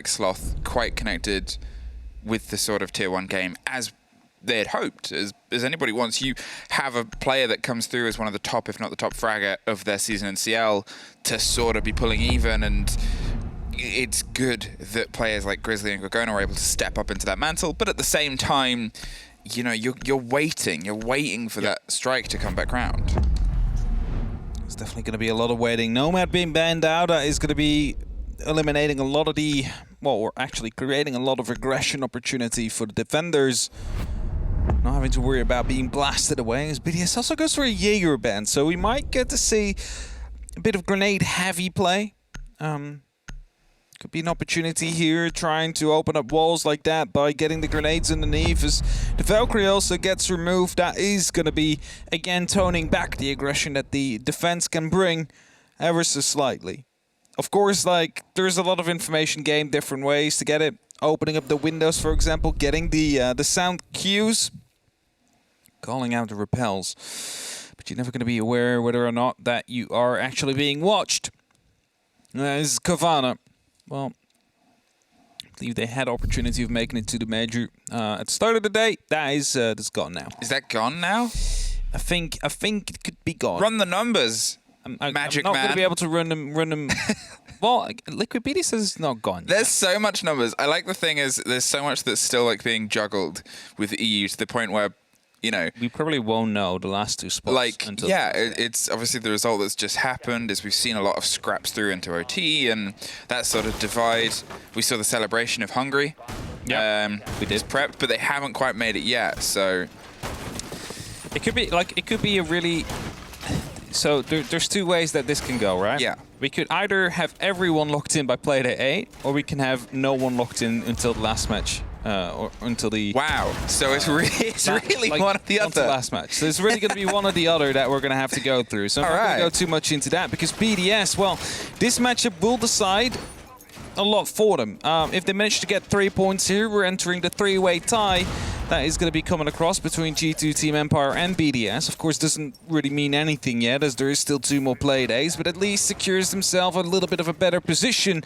Sloth quite connected with the sort of tier 1 game as they had hoped. As anybody wants, you have a player that comes through as one of the top, if not the top fragger of their season in CL to sort of be pulling even, and it's good that players like Grizzly and Cowana are able to step up into that mantle, but at the same time, you know, you're waiting for that strike to come back round. It's definitely going to be a lot of waiting. Nomad being banned out is going to be eliminating a lot of the, well, or actually creating a lot of regression opportunity for the defenders. Not having to worry about being blasted away, as BDS also goes for a Jaeger ban, so we might get to see a bit of grenade-heavy play. Could be an opportunity here, trying to open up walls like that by getting the grenades underneath. As the Valkyrie also gets removed, that is going to be, again, toning back the aggression that the defense can bring ever so slightly. Of course, like, there's a lot of information gained different ways to get it. Opening up the windows, for example, getting the sound cues, calling out the repels. But you're never going to be aware whether or not that you are actually being watched. This is Cavanaugh. Well, I believe they had opportunity of making it to the major at the start of the day. That's gone now. Is that gone now? I think it could be gone. Run the numbers, Magic Man. I'm not going to be able to run them. Well, Liquid BD says it's not gone. There's so much numbers. I like the thing is there's so much that's still like being juggled with EU to the point where, you know, we probably won't know the last two spots. Like, yeah, it's obviously the result that's just happened is we've seen a lot of scraps through into OT and that sort of divide. We saw the celebration of Hungary. Yeah, we did. Prepped, but they haven't quite made it yet. So it could be a really. So there's two ways that this can go, right? Yeah. We could either have everyone locked in by play day 8, or we can have no one locked in until the last match. Or until the... Wow. So it's really like one or the other. Last match. So it's really going to be one or the other that we're going to have to go through. So I'm not going to go too much into that because BDS, well, this matchup will decide a lot for them. If they manage to get 3 points here, we're entering the 3-way tie. That is going to be coming across between G2, Team Empire, and BDS. Of course, doesn't really mean anything yet, as there is still 2 more play days, but at least secures themselves a little bit of a better position,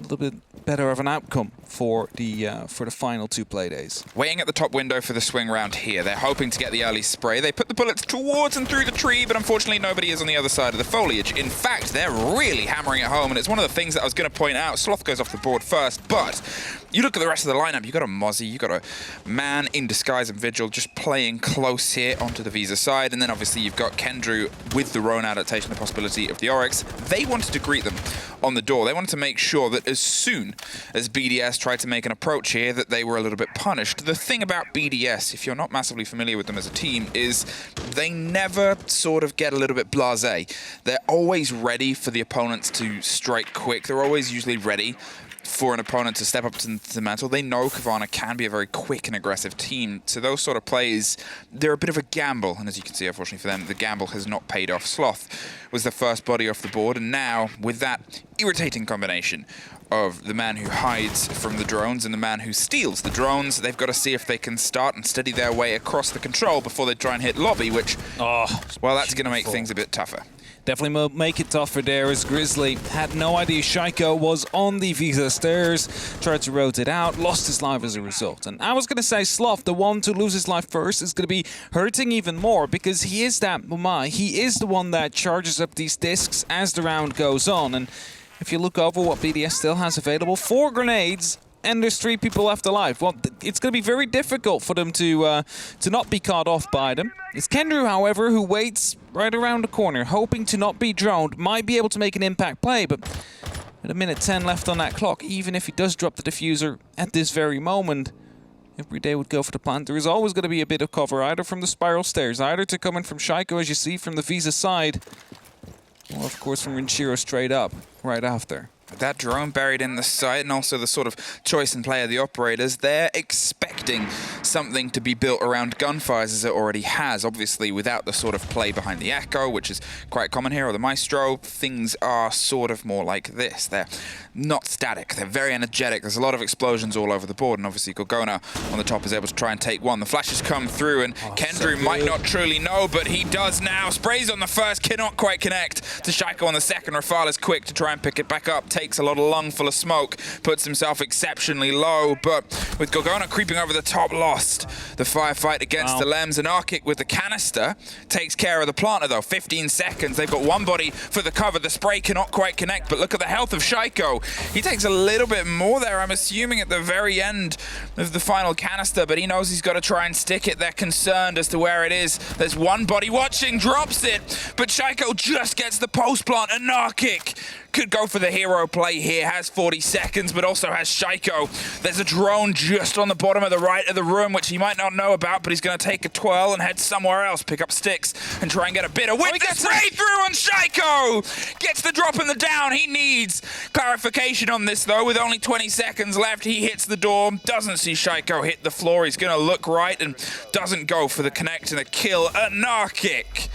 a little bit better of an outcome for the final 2 play days. Waiting at the top window for the swing round here. They're hoping to get the early spray. They put the bullets towards and through the tree, but unfortunately nobody is on the other side of the foliage. In fact, they're really hammering it home, and it's one of the things that I was going to point out. Sloth goes off the board first, but you look at the rest of the lineup. You've got a Mozzie, you've got a Man in Disguise and Vigil just playing close here onto the Visa side, and then obviously you've got Kendrew with the Roan adaptation, the possibility of the Oryx. They wanted to greet them on the door. They wanted to make sure that as soon as BDS tried to make an approach here, that they were a little bit punished. The thing about BDS, if you're not massively familiar with them as a team, is they never sort of get a little bit blasé. They're always ready for the opponents to strike quick. They're always usually ready for an opponent to step up to the mantle. They know Cavanaugh can be a very quick and aggressive team. So those sort of plays, they're a bit of a gamble. And as you can see, unfortunately for them, the gamble has not paid off. Sloth was the first body off the board. And now, with that irritating combination of the man who hides from the drones and the man who steals the drones, they've got to see if they can start and steady their way across the control before they try and hit lobby, which, well, that's going to make things a bit tougher. Definitely make it tougher there, as Grizzly had no idea Shaiko was on the Visa stairs, tried to rotate out, lost his life as a result. And I was going to say Sloth, the one to lose his life first, is going to be hurting even more because he is that Mumai. He is the one that charges up these discs as the round goes on. And if you look over what BDS still has available, 4 grenades, and there's 3 people left alive. Well, it's going to be very difficult for them to not be caught off by them. It's Kendrew, however, who waits right around the corner, hoping to not be droned. Might be able to make an impact play, but with 1:10 left on that clock, even if he does drop the diffuser at this very moment, every day would go for the plant. There is always going to be a bit of cover, either from the spiral stairs, either to come in from Shaiko, as you see, from the Visa side, or, of course, from Rinchiro straight up right after. That drone buried in the site, and also the sort of choice and play of the operators, they're expecting something to be built around gunfires as it already has. Obviously, without the sort of play behind the Echo, which is quite common here, or the Maestro, things are sort of more like this. They're not static. They're very energetic. There's a lot of explosions all over the board, and obviously Cowana on the top is able to try and take one. The flashes come through, and Kendrew might not truly know, but he does now. Sprays on the first, cannot quite connect to Shaiko on the second. Rafale is quick to try and pick it back up. takes a lot of lung full of smoke, puts himself exceptionally low, but with Cowana creeping over the top, lost the firefight against the Lems, and Arkic with the canister takes care of the planter though. 15 seconds, they've got one body for the cover. The spray cannot quite connect, but look at the health of Shaiko. He takes a little bit more there, I'm assuming at the very end of the final canister, but he knows he's got to try and stick it. They're concerned as to where it is. There's one body watching, drops it, but Shaiko just gets the post plant, and Arkic could go for the hero play here, has 40 seconds, but also has Shaiko. There's a drone just on the bottom of the right of the room, which he might not know about, but he's going to take a twirl and head somewhere else, pick up sticks, and try and get a bit of whip. Gets right through on Shaiko! Gets the drop and the down. He needs clarification on this, though, with only 20 seconds left. He hits the door, doesn't see Shaiko hit the floor. He's going to look right and doesn't go for the connect and the kill. Anarchic.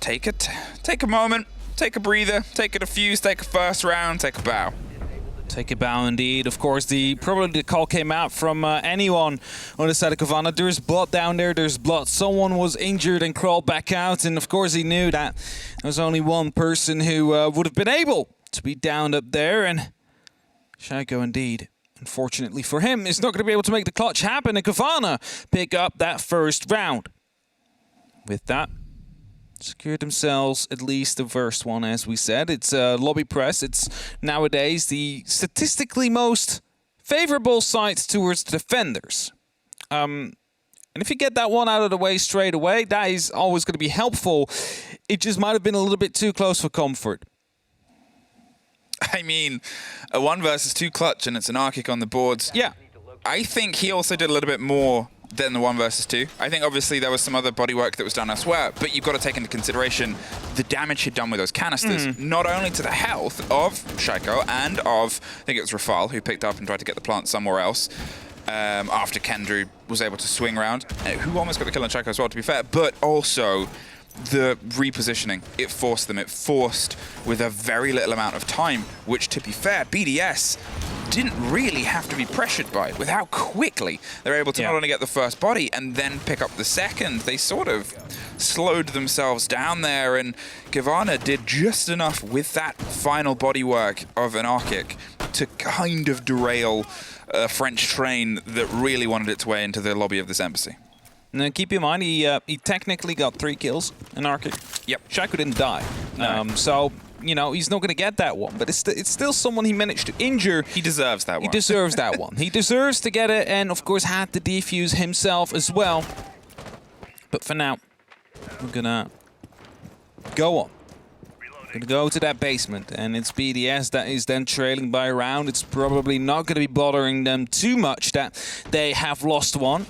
Take a moment. Take a breather, take a defuse, take a first round, take a bow. Take a bow indeed. Of course, probably the call came out from anyone on the side of Cavanaugh. There's blood down there, there's blood. Someone was injured and crawled back out, and of course he knew that there was only one person who would have been able to be downed up there, and Shaiko indeed, unfortunately for him, is not going to be able to make the clutch happen, and Cavanaugh pick up that first round. With that, secured themselves at least the first one, as we said. It's lobby press. It's nowadays the statistically most favorable side towards the defenders. And if you get that one out of the way straight away, that is always going to be helpful. It just might have been a little bit too close for comfort. I mean, a 1 versus 2 clutch, and it's an Arkic on the boards. Yeah. I think he also did a little bit more than the 1 versus 2. I think obviously there was some other bodywork that was done elsewhere, but you've got to take into consideration the damage he'd done with those canisters, not only to the health of Shaiko and of, I think it was Rafal, who picked up and tried to get the plant somewhere else after Kendrew was able to swing around, who almost got the kill on Shaiko as well, to be fair, but also the repositioning. It forced them. It forced with a very little amount of time, which, to be fair, BDS didn't really have to be pressured by, with how quickly they're able to not only get the first body and then pick up the second. They sort of slowed themselves down there, and Cavanaugh did just enough with that final bodywork of an Arkic to kind of derail a French train that really wanted its way into the lobby of this embassy. Now, keep in mind, he technically got 3 kills in Arkic. Yep. Shaiko didn't die. So, you know, he's not going to get that one. But it's still someone he managed to injure. He deserves that one. He deserves that one. He deserves to get it, and, of course, had to defuse himself as well. But for now, we're going to go on. Going to go to that basement, and it's BDS that is then trailing by a round. It's probably not going to be bothering them too much that they have lost one.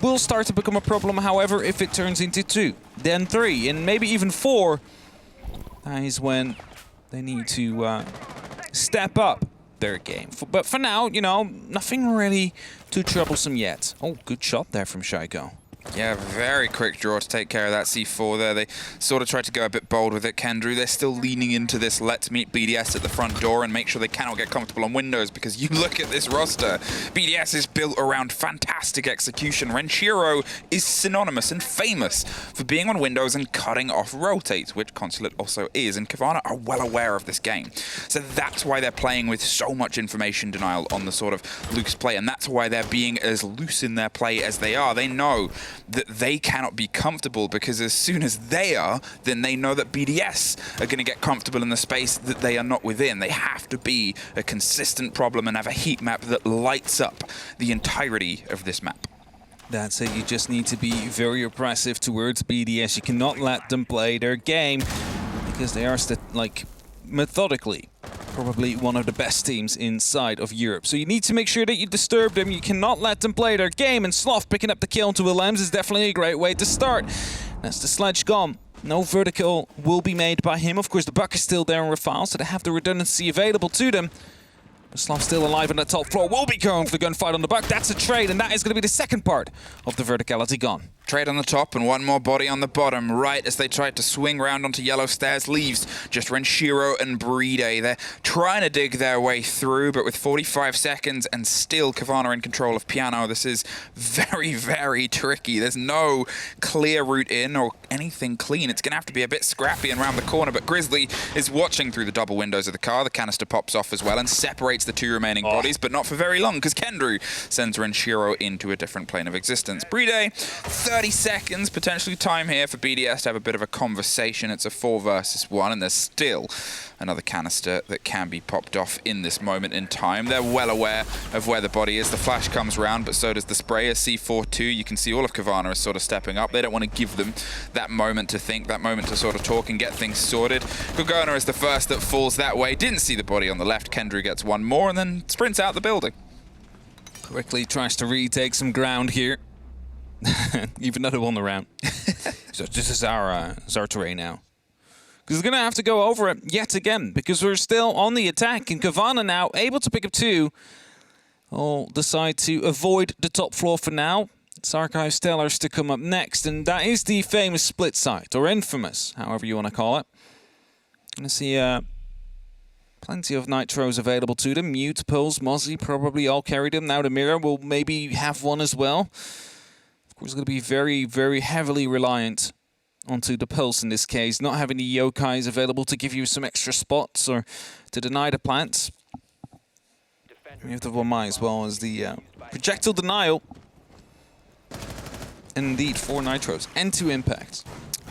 Will start to become a problem, however, if it turns into 2, then 3, and maybe even 4. That is when they need to step up their game. But for now, you know, nothing really too troublesome yet. Oh, good shot there from Shaiko. Yeah, very quick draw to take care of that C4 there. They sort of tried to go a bit bold with it, Kendrew. They're still leaning into this let's meet BDS at the front door and make sure they cannot get comfortable on windows, because you look at this roster, BDS is built around fantastic execution. Renshiro is synonymous and famous for being on windows and cutting off rotates, which Consulate also is, and Cavanaugh are well aware of this game. So that's why they're playing with so much information denial on the sort of loose play, and that's why they're being as loose in their play as they are. They know that they cannot be comfortable, because as soon as they are, then they know that BDS are going to get comfortable in the space that they are not within. They have to be a consistent problem and have a heat map that lights up the entirety of this map. That's it. You just need to be very oppressive towards BDS. You cannot let them play their game, because they are methodically probably one of the best teams inside of Europe. So you need to make sure that you disturb them. You cannot let them play their game, and Sloth picking up the kill into Willems is definitely a great way to start. That's the sledge gone. No vertical will be made by him. Of course, the buck is still there in Rafal, so they have the redundancy available to them. But Sloth still alive on the top floor. Will be going for the gunfight on the buck. That's a trade, and that is going to be the second part of the verticality gone. Trade on the top and one more body on the bottom, right as they tried to swing round onto yellow stairs. Leaves just Renshiro and Bride. They're trying to dig their way through, but with 45 seconds and still Cavanaugh in control of Piano, this is very, very tricky. There's no clear route in or anything clean. It's going to have to be a bit scrappy and round the corner, but Grizzly is watching through the double windows of the car. The canister pops off as well and separates the two remaining bodies, but not for very long, because Kendrew sends Renshiro into a different plane of existence. Bride, 30 seconds, potentially time here for BDS to have a bit of a conversation. It's a 4 versus 1, and there's still another canister that can be popped off in this moment in time. They're well aware of where the body is. The flash comes round, but so does the spray. A C4 too. You can see all of Cavanaugh is sort of stepping up. They don't want to give them that moment to think, that moment to sort of talk and get things sorted. Cowana is the first that falls that way. Didn't see the body on the left. Kendrew gets one more and then sprints out the building. Quickly tries to retake some ground here. Even though they won the round. So this is our terrain now. Because we're going to have to go over it yet again, because we're still on the attack, and Cavanaugh now able to pick up 2. All decide to avoid the top floor for now. It's Archive Stellars to come up next, and that is the famous split site, or infamous, however you want to call it. And I see plenty of nitros available to them. Mute, Pulse, Mozzie probably all carried them. Now the Mirror will maybe have one as well. Of course, it's going to be very, very heavily reliant onto the Pulse in this case, not having the yokais available to give you some extra spots or to deny the plants. We have the Wamai as well as the projectile denial. And indeed, 4 nitros and 2 impacts.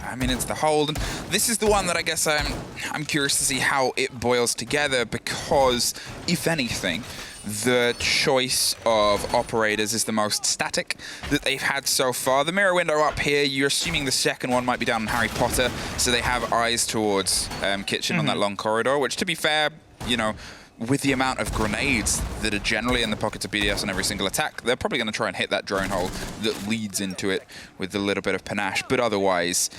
I mean, it's the hold, and this is the one that I guess I'm curious to see how it boils together, because if anything, the choice of operators is the most static that they've had so far. The mirror window up here, you're assuming the second one might be down in Harry Potter, so they have eyes towards Kitchen on that long corridor, which, to be fair, you know, with the amount of grenades that are generally in the pockets of BDS on every single attack, they're probably going to try and hit that drone hole that leads into it with a little bit of panache. But otherwise,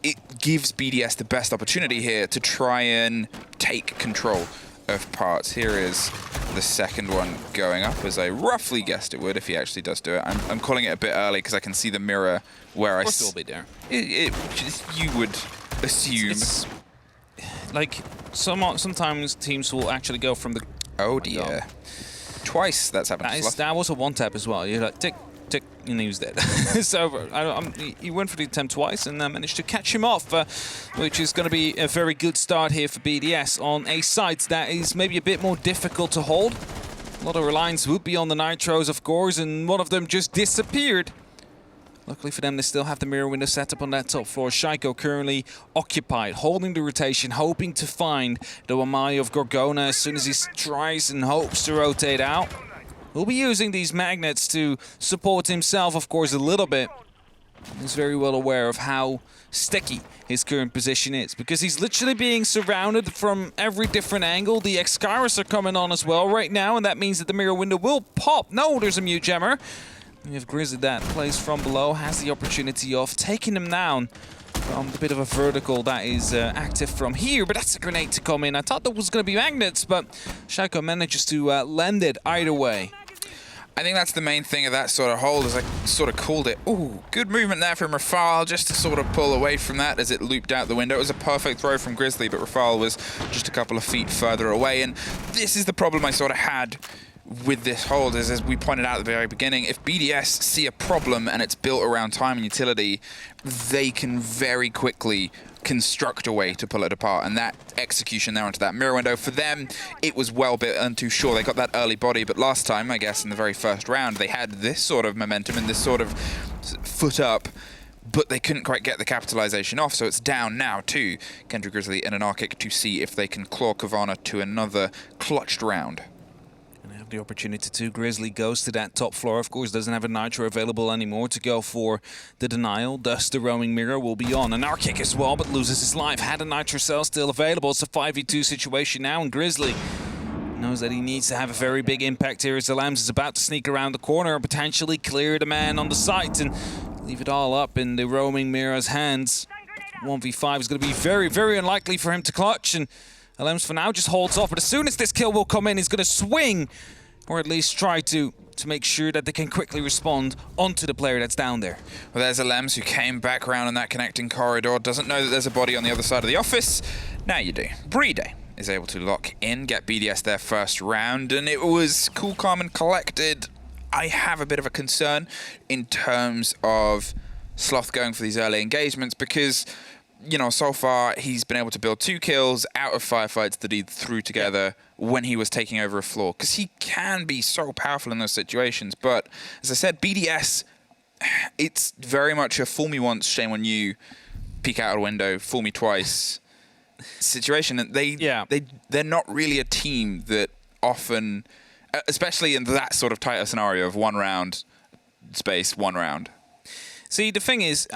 it gives BDS the best opportunity here to try and take control of parts. Here is the second one going up, as I roughly guessed it would if he actually does do it. I'm calling it a bit early because I can see the mirror where I... still be there. You would assume... It's like, sometimes teams will actually go from the... Oh dear. Twice that's happened. That was a one-tap as well. You're like, tick, tick, and he was dead. So he went for the attempt twice and managed to catch him off, which is going to be a very good start here for BDS on a site that is maybe a bit more difficult to hold. A lot of reliance would be on the nitros, of course, and one of them just disappeared. Luckily for them, they still have the mirror window set up on that top floor. Shaiko currently occupied, holding the rotation, hoping to find the Wamai of Gorgona as soon as he tries and hopes to rotate out. He'll be using these magnets to support himself, of course, a little bit. He's very well aware of how sticky his current position is, because he's literally being surrounded from every different angle. The Excaris are coming on as well right now, and that means that the mirror window will pop. No, there's a mute gemmer. We have Grizzly that plays from below, has the opportunity of taking him down from a bit of a vertical that is active from here, but that's a grenade to come in. I thought that was going to be magnets, but Shaiko manages to lend it either way. I think that's the main thing of that sort of hold, as I sort of called it. Ooh, good movement there from Rafal, just to sort of pull away from that as it looped out the window. It was a perfect throw from Grizzly, but Rafal was just a couple of feet further away, and this is the problem I sort of had with this hold, is, as we pointed out at the very beginning, if BDS see a problem and it's built around time and utility, they can very quickly construct a way to pull it apart, and that execution there onto that mirror window, for them, it was well built and too sure. They got that early body, but last time, I guess, in the very first round, they had this sort of momentum and this sort of foot up, but they couldn't quite get the capitalization off, so it's down now to Kendrew Grizzly and an Arctic to see if they can claw Cavanaugh to another clutched round. The opportunity to. Grizzly goes to that top floor, of course, doesn't have a nitro available anymore to go for the denial, thus the roaming mirror will be on. An arc kick as well, but loses his life. Had a nitro cell still available. It's a 5v2 situation now, and Grizzly knows that he needs to have a very big impact here as the Lambs is about to sneak around the corner, potentially clear the man on the site and leave it all up in the roaming mirror's hands. 1v5 is going to be very, very unlikely for him to clutch, and Lambs for now just holds off, but as soon as this kill will come in, he's going to swing or at least try to make sure that they can quickly respond onto the player that's down there. Well, there's Alems who came back around in that connecting corridor, doesn't know that there's a body on the other side of the office. Now you do. BDS is able to lock in, get BDS their first round, and it was cool, calm, and collected. I have a bit of a concern in terms of Sloth going for these early engagements because, you know, so far he's been able to build 2 kills out of firefights that he threw together when he was taking over a floor, because he can be so powerful in those situations. But as I said, BDS, it's very much a fool me once, shame on you, peek out a window, fool me twice situation. And they're not really a team that often, especially in that sort of tighter scenario of 1 round space, 1 round. See, the thing is,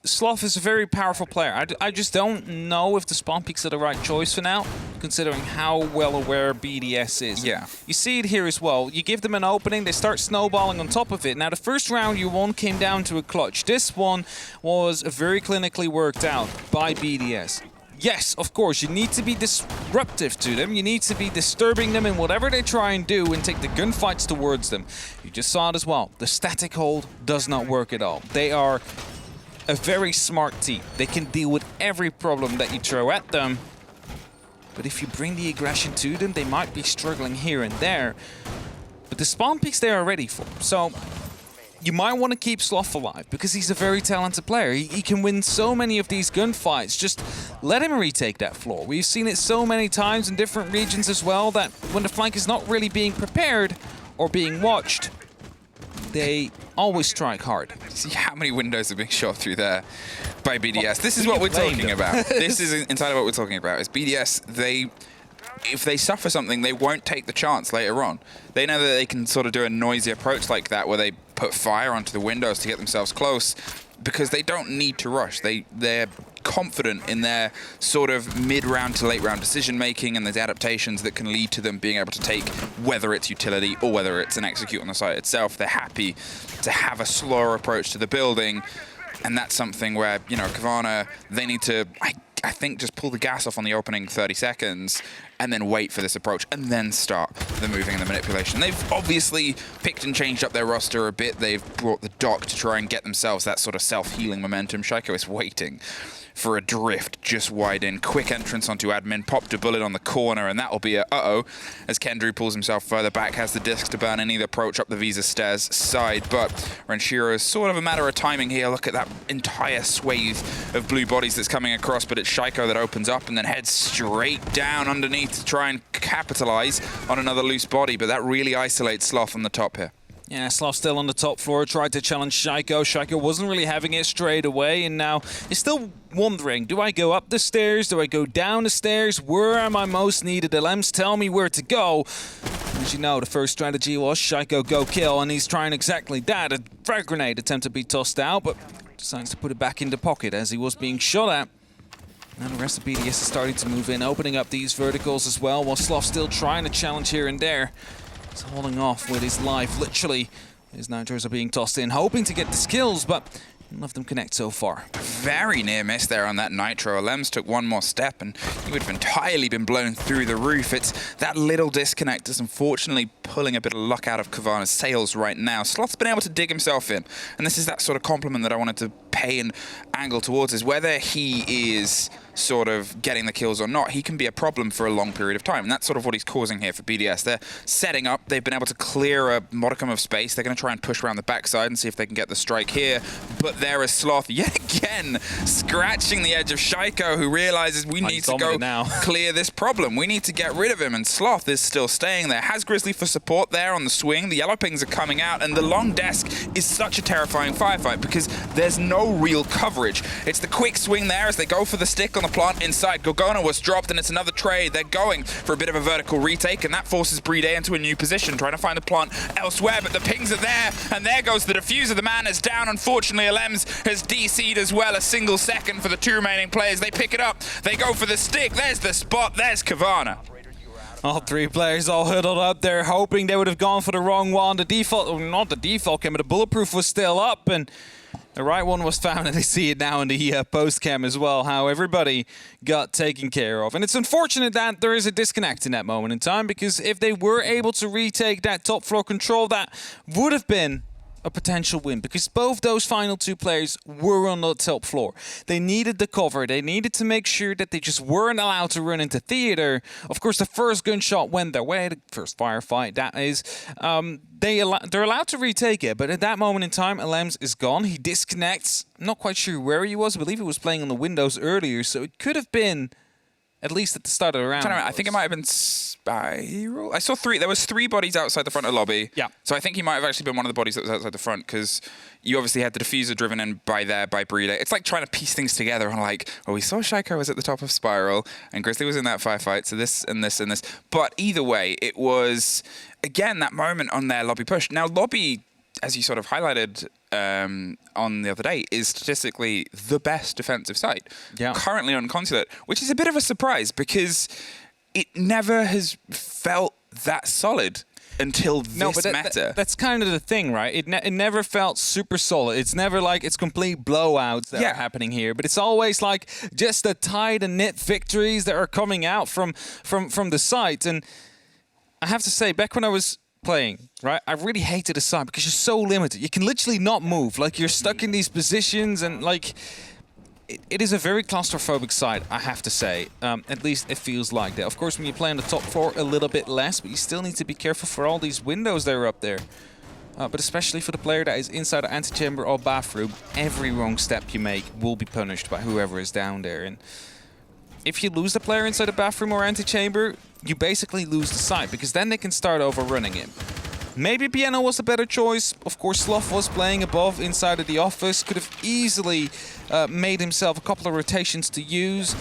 Sloth is a very powerful player. I just don't know if the spawn peaks are the right choice for now, considering how well aware BDS is. Yeah. You see it here as well. You give them an opening, they start snowballing on top of it. Now, the first round you won came down to a clutch. This one was very clinically worked out by BDS. Yes, of course, you need to be disruptive to them. You need to be disturbing them in whatever they try and do and take the gunfights towards them. You just saw it as well. The static hold does not work at all. They are a very smart team. They can deal with every problem that you throw at them. But if you bring the aggression to them, they might be struggling here and there. But the spawn peaks they are ready for. So you might want to keep Sloth alive because he's a very talented player. He can win so many of these gunfights. Just let him retake that floor. We've seen it so many times in different regions as well that when the flank is not really being prepared or being watched, they always strike hard. See how many windows are being shot through there by BDS. This is what we're talking about. This is entirely what we're talking about. Is BDS, if they suffer something, they won't take the chance later on. They know that they can sort of do a noisy approach like that where they put fire onto the windows to get themselves close because they don't need to rush. They're confident in their sort of mid-round to late-round decision-making and there's adaptations that can lead to them being able to take, whether it's utility or whether it's an execute on the site itself. They're happy to have a slower approach to the building, and that's something where, you know, Cavanaugh, they need to, I think, just pull the gas off on the opening 30 seconds and then wait for this approach and then start the moving and the manipulation. They've obviously picked and changed up their roster a bit. They've brought the dock to try and get themselves that sort of self-healing momentum. Shaiko is waiting for a drift just wide in. Quick entrance onto admin, popped a bullet on the corner, and that'll be a uh-oh as Kendrew pulls himself further back, has the disc to burn and either approach up the Visa stairs side, but Renshiro is sort of a matter of timing here. Look at that entire swathe of blue bodies that's coming across, but it's Shaiko that opens up and then heads straight down underneath to try and capitalize on another loose body, but that really isolates Sloth on the top here. Yeah, Sloth still on the top floor, tried to challenge Shaiko. Shaiko wasn't really having it straight away, and now he's still wondering, do I go up the stairs? Do I go down the stairs? Where am I most needed? Alems, tell me where to go. As you know, the first strategy was Shaiko go kill, and he's trying exactly that. A frag grenade attempt to be tossed out, but decides to put it back in the pocket as he was being shot at. Now the rest of BDS is starting to move in, opening up these verticals as well, while Sloth still trying to challenge here and there. He's holding off with his life, literally. His nitros are being tossed in, hoping to get the skills, but none of them connect so far. Very near miss there on that nitro. Alems took one more step and he would have entirely been blown through the roof. It's that little disconnect is unfortunately pulling a bit of luck out of Cavanaugh's sails right now. Sloth's been able to dig himself in, and this is that sort of compliment that I wanted to pay an angle towards, is whether he is sort of getting the kills or not, he can be a problem for a long period of time, and that's sort of what he's causing here for BDS. They're setting up, they've been able to clear a modicum of space. They're going to try and push around the backside and see if they can get the strike here, but there is Sloth yet again scratching the edge of Shaiko, who realizes we need to go now. Clear this problem. We need to get rid of him, and Sloth is still staying there. Has Grizzly for support there on the swing. The yellow pings are coming out, and the long desk is such a terrifying firefight because there's no real coverage. It's the quick swing there as they go for the stick on the plant inside. Cowana was dropped, and it's another trade. They're going for a bit of a vertical retake, and that forces BDS into a new position, trying to find the plant elsewhere, but the pings are there, and there goes the diffuser. The man is down. Unfortunately, Alems has DC'd as well. A single second for the 2 remaining players. They pick it up. They go for the stick. There's the spot. There's Cavanaugh. All 3 players all huddled up there, hoping they would have gone for the wrong one. The default, or not the default came, but the bulletproof was still up, and The right one was found, and I see it now in the post-cam as well, how everybody got taken care of. And it's unfortunate that there is a disconnect in that moment in time, because if they were able to retake that top floor control, that would have been a potential win, because both those final two players were on the top floor. They needed the cover. They needed to make sure that they just weren't allowed to run into theater. Of course, the first gunshot went their way, the first firefight, that is. They're allowed to retake it, but at that moment in time, Alems is gone. He disconnects. I'm not quite sure where he was. I believe he was playing on the windows earlier, so it could have been at least at the start of the round. I think it might have been Spiral. I saw three. There was three bodies outside the front of the lobby. Yeah. So I think he might have actually been one of the bodies that was outside the front, because you obviously had the diffuser driven in by Breeder. It's like trying to piece things together. I'm like, we saw Shaiko was at the top of Spiral, and Grizzly was in that firefight, so this and this and this. But either way, it was, again, that moment on their lobby push. Now, lobby, as you sort of highlighted on the other day, is statistically the best defensive site currently on Consulate, which is a bit of a surprise, because it never has felt that solid until this meta. That's kind of the thing, right? It never felt super solid. It's never like it's complete blowouts that are happening here, but it's always like just the tight and knit victories that are coming out from the site. And I have to say, back when I was playing, right, I really hated the side because you're so limited. You can literally not move. Like, you're stuck in these positions, and like it is a very claustrophobic side, I have to say. At least it feels like that. Of course, when you play on the top floor, a little bit less, but you still need to be careful for all these windows that are up there. But especially for the player that is inside the antechamber or bathroom, every wrong step you make will be punished by whoever is down there. And if you lose the player inside the bathroom or antechamber, you basically lose the site, because then they can start overrunning it. Maybe Piano was a better choice. Of course, Sloth was playing above inside of the office. Could have easily made himself a couple of rotations to use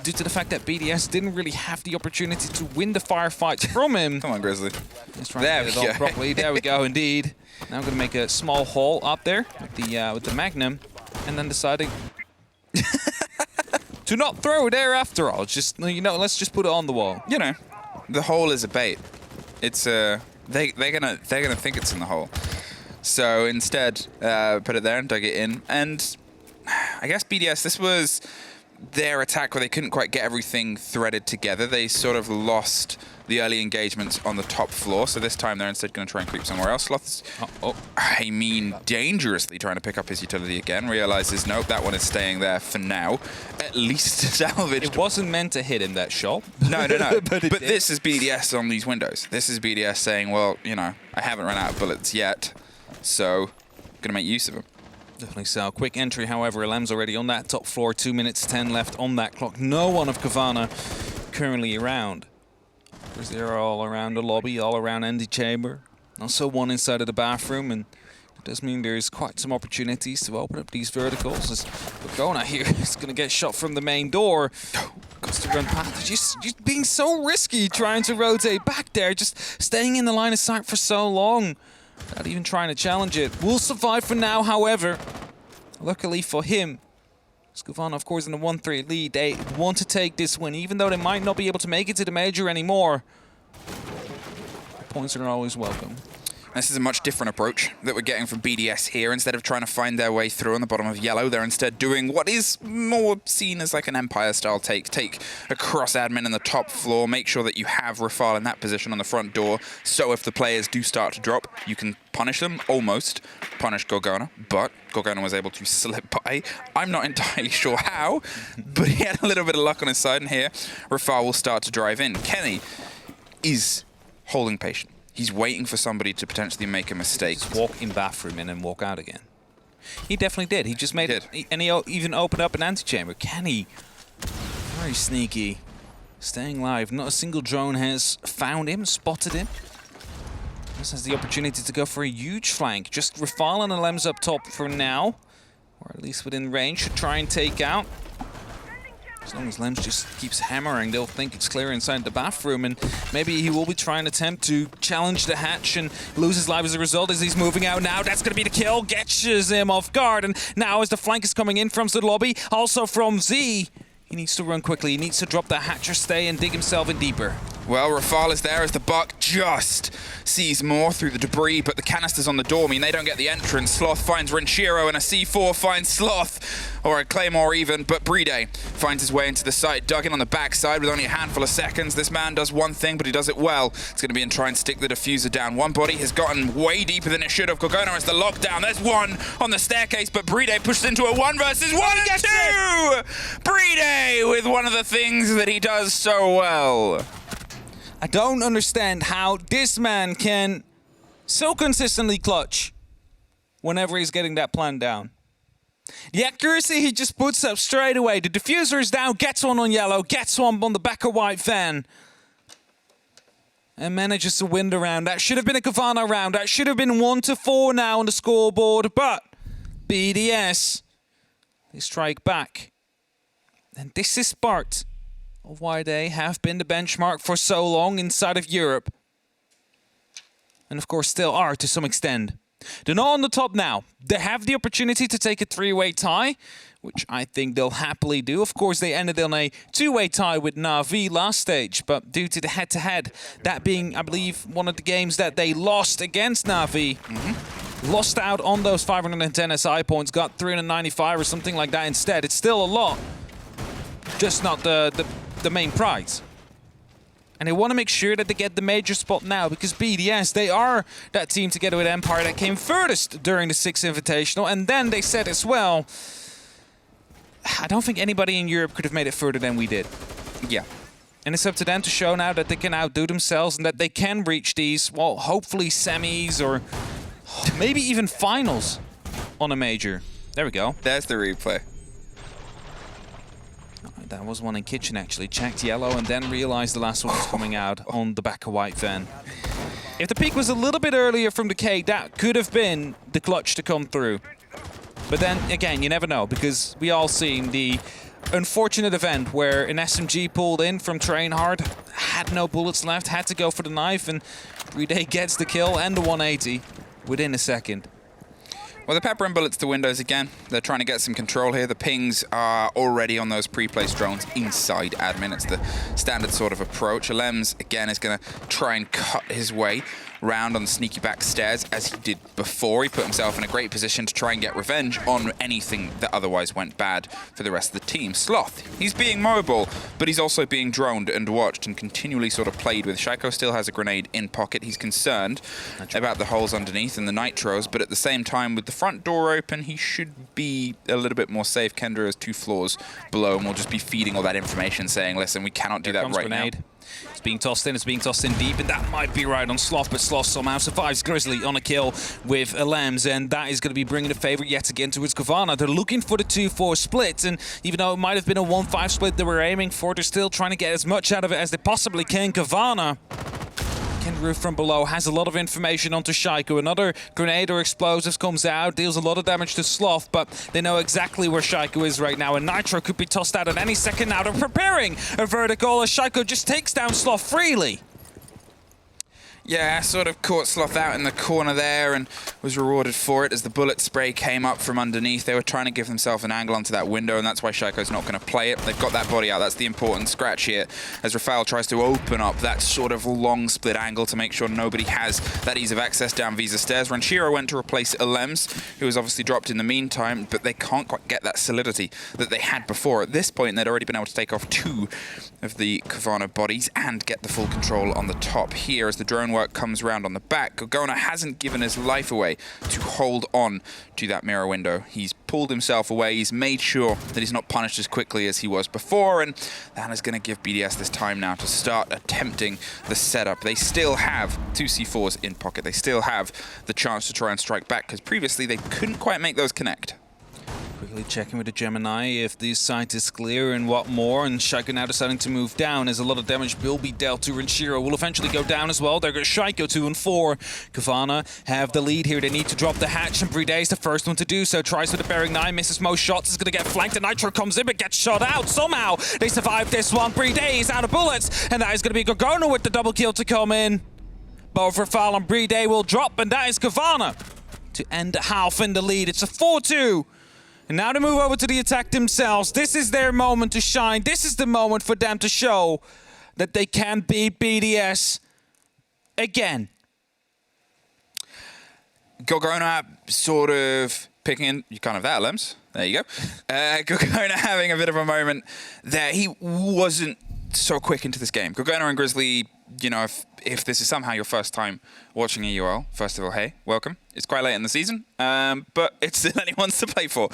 due to the fact that BDS didn't really have the opportunity to win the firefights from him. Come on, Grizzly. Let's try and get it all properly. There we go, indeed. Now I'm going to make a small hole up there with the Magnum, and then deciding to not throw it there after all. Just, let's just put it on the wall. The hole is a bait. It's they're gonna think it's in the hole. So instead, put it there and dug it in. And I guess BDS, this was their attack where they couldn't quite get everything threaded together. They sort of lost the early engagements on the top floor, so this time they're instead going to try and creep somewhere else. Sloth's, dangerously trying to pick up his utility again. Realizes, nope, that one is staying there for now. At least salvaged. It wasn't meant to hit him, that shot. No. but this is BDS on these windows. This is BDS saying, well, I haven't run out of bullets yet, so going to make use of them. Definitely so. Quick entry, however. Lem's already on that top floor. 2 minutes 10 left on that clock. No one of Cavanaugh currently around. Because they're all around the lobby, all around antechamber. Also one inside of the bathroom, and it does mean there's quite some opportunities to open up these verticals. As Cowana here is going to get shot from the main door. Goes to run past. Just being so risky trying to rotate back there. Just staying in the line of sight for so long. Not even trying to challenge it. Will survive for now, however. Luckily for him, Cavanaugh, of course, in the 1-3 lead. They want to take this win, even though they might not be able to make it to the major anymore. The points are always welcome. This is a much different approach that we're getting from BDS here. Instead of trying to find their way through on the bottom of yellow, they're instead doing what is more seen as like an Empire-style take. Take a cross-admin in the top floor, make sure that you have Rafal in that position on the front door, so if the players do start to drop, you can punish them, almost punish Cowana, but Cowana was able to slip by. I'm not entirely sure how, but he had a little bit of luck on his side, and here Rafal will start to drive in. Kenny is holding patient. He's waiting for somebody to potentially make a mistake. Just walk in bathroom and then walk out again. He definitely did. He just made it. And he even opened up an antechamber. Kenny, very sneaky. Staying live. Not a single drone has found him, spotted him. This has the opportunity to go for a huge flank. Just Rafal and Alems up top for now. Or at least within range to try and take out. As long as Lems just keeps hammering, they'll think it's clear inside the bathroom, and maybe he will be trying to attempt to challenge the hatch and lose his life as a result as he's moving out now. That's going to be the kill, catches him off guard, and now as the flank is coming in from the lobby, also from Z, he needs to run quickly. He needs to drop the hatch or stay and dig himself in deeper. Well, Rafal is there as the buck just sees more through the debris, but the canisters on the door mean they don't get the entrance. Sloth finds Renshiro, and a C4 finds Sloth, or a Claymore even, but Bride finds his way into the site, dug in on the backside with only a handful of seconds. This man does one thing, but he does it well. It's going to be in try and stick the diffuser down. One body has gotten way deeper than it should have. Cowana has the lockdown. There's one on the staircase, but Bride pushes into a 1 versus 1 and 2! Bride with one of the things that he does so well. I don't understand how this man can so consistently clutch whenever he's getting that plan down. The accuracy he just puts up straight away. The diffuser is down, gets one on yellow, gets one on the back of white fan, and manages to win the round. That should have been a Cavanaugh round. That should have been 1-4 now on the scoreboard, but BDS, they strike back. And this is part of why they have been the benchmark for so long inside of Europe. And of course still are to some extent. They're not on the top now. They have the opportunity to take a 3-way tie, which I think they'll happily do. Of course, they ended on a 2-way tie with Na'Vi last stage, but due to the head-to-head, that being, I believe, one of the games that they lost against Na'Vi, lost out on those 510 SI points, got 395 or something like that instead. It's still a lot, just not the main prize. And they want to make sure that they get the major spot now, because BDS, they are that team together with Empire that came furthest during the 6th Invitational. And then they said as well, I don't think anybody in Europe could have made it further than we did. Yeah. And it's up to them to show now that they can outdo themselves and that they can reach these, well, hopefully semis or maybe even finals on a major. There we go. There's the replay. That was one in kitchen, actually. Checked yellow and then realized the last one was coming out on the back of white fan. If the peak was a little bit earlier from the K, that could have been the clutch to come through. But then, again, you never know, because we all seen the unfortunate event where an SMG pulled in from Train Hard, had no bullets left, had to go for the knife, and Bride gets the kill and the 180 within a second. Well, they're peppering bullets to windows again. They're trying to get some control here. The pings are already on those pre-placed drones inside admin. It's the standard sort of approach. Alems, again, is going to try and cut his way round on the sneaky back stairs as he did before. He put himself in a great position to try and get revenge on anything that otherwise went bad for the rest of the team. Sloth, he's being mobile, but he's also being droned and watched and continually sort of played with. Shaiko still has a grenade in pocket. He's concerned about the holes underneath and the nitros, but at the same time, with the front door open, he should be a little bit more safe. Kendra is 2 floors below and will just be feeding all that information, saying, listen, we cannot do that right now. It's being tossed in deep, and that might be right on Sloth, but Sloth somehow survives Grizzly on a kill with Alems, and that is going to be bringing the favor yet again towards Cavanaugh. They're looking for the 2-4 split, and even though it might have been a 1-5 split they were aiming for, they're still trying to get as much out of it as they possibly can. Cavanaugh, Kendra from below, has a lot of information onto Shaiko. Another grenade or explosives comes out, deals a lot of damage to Sloth, but they know exactly where Shaiko is right now, and Nitro could be tossed out at any second now. They're preparing a vertical as Shaiko just takes down Sloth freely. Yeah, sort of caught Sloth out in the corner there and was rewarded for it as the bullet spray came up from underneath. They were trying to give themselves an angle onto that window, and that's why Shaiko's not going to play it. They've got that body out. That's the important scratch here as Rafael tries to open up that sort of long split angle to make sure nobody has that ease of access down Visa stairs. Renshiro went to replace Alems, who was obviously dropped in the meantime, but they can't quite get that solidity that they had before. At this point, they'd already been able to take off 2 of the Cavanaugh bodies and get the full control on the top here as the drone work comes round on the back. Cowana hasn't given his life away to hold on to that mirror window. He's pulled himself away. He's made sure that he's not punished as quickly as he was before, and that is going to give BDS this time now to start attempting the setup. They still have 2 C4s in pocket. They still have the chance to try and strike back, because previously they couldn't quite make those connect. Quickly checking with the Gemini if the site is clear and what more, and Shaiko now deciding to move down as a lot of damage will be dealt to. Renshiro will eventually go down as well. There goes Shaiko, 2 and 4. Cavanaugh have the lead here. They need to drop the hatch, and Bride is the first one to do so. Tries with the bearing 9, misses most shots, is going to get flanked, and Nitro comes in but gets shot out. Somehow they survive this one. Bride is out of bullets, and that is going to be Cowana with the double kill to come in. Both Rafal and Bride will drop, and that is Cavanaugh to end half in the lead. It's a 4-2. And now to move over to the attack themselves. This is their moment to shine. This is the moment for them to show that they can beat BDS again. Gorgona sort of picking in, you kind of there, Lems. There you go. Gorgona having a bit of a moment there. He wasn't so quick into this game. Gorgona and Grizzly, you know, if this is somehow your first time watching a UL, first of all, hey, welcome. It's quite late in the season, but it's still anyone's to play for.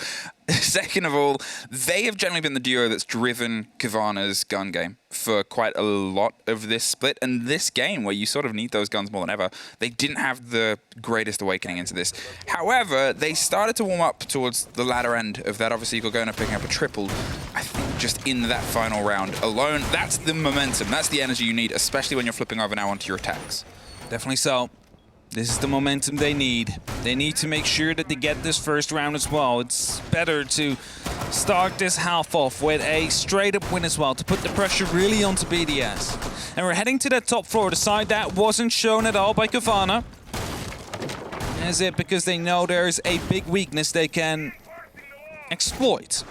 Second of all, they have generally been the duo that's driven Cavanaugh's gun game for quite a lot of this split. And this game, where you sort of need those guns more than ever, they didn't have the greatest awakening into this. However, they started to warm up towards the latter end of that. Obviously, Gorgona picking up a triple, I think, just in that final round alone. That's the momentum. That's the energy you need, especially when you're flipping over now onto your attacks. Definitely so. This is the momentum they need. They need to make sure that they get this first round as well. It's better to start this half off with a straight-up win as well, to put the pressure really onto BDS. And we're heading to that top floor, the side that wasn't shown at all by Cavanaugh. Is it because they know there's a big weakness they can exploit?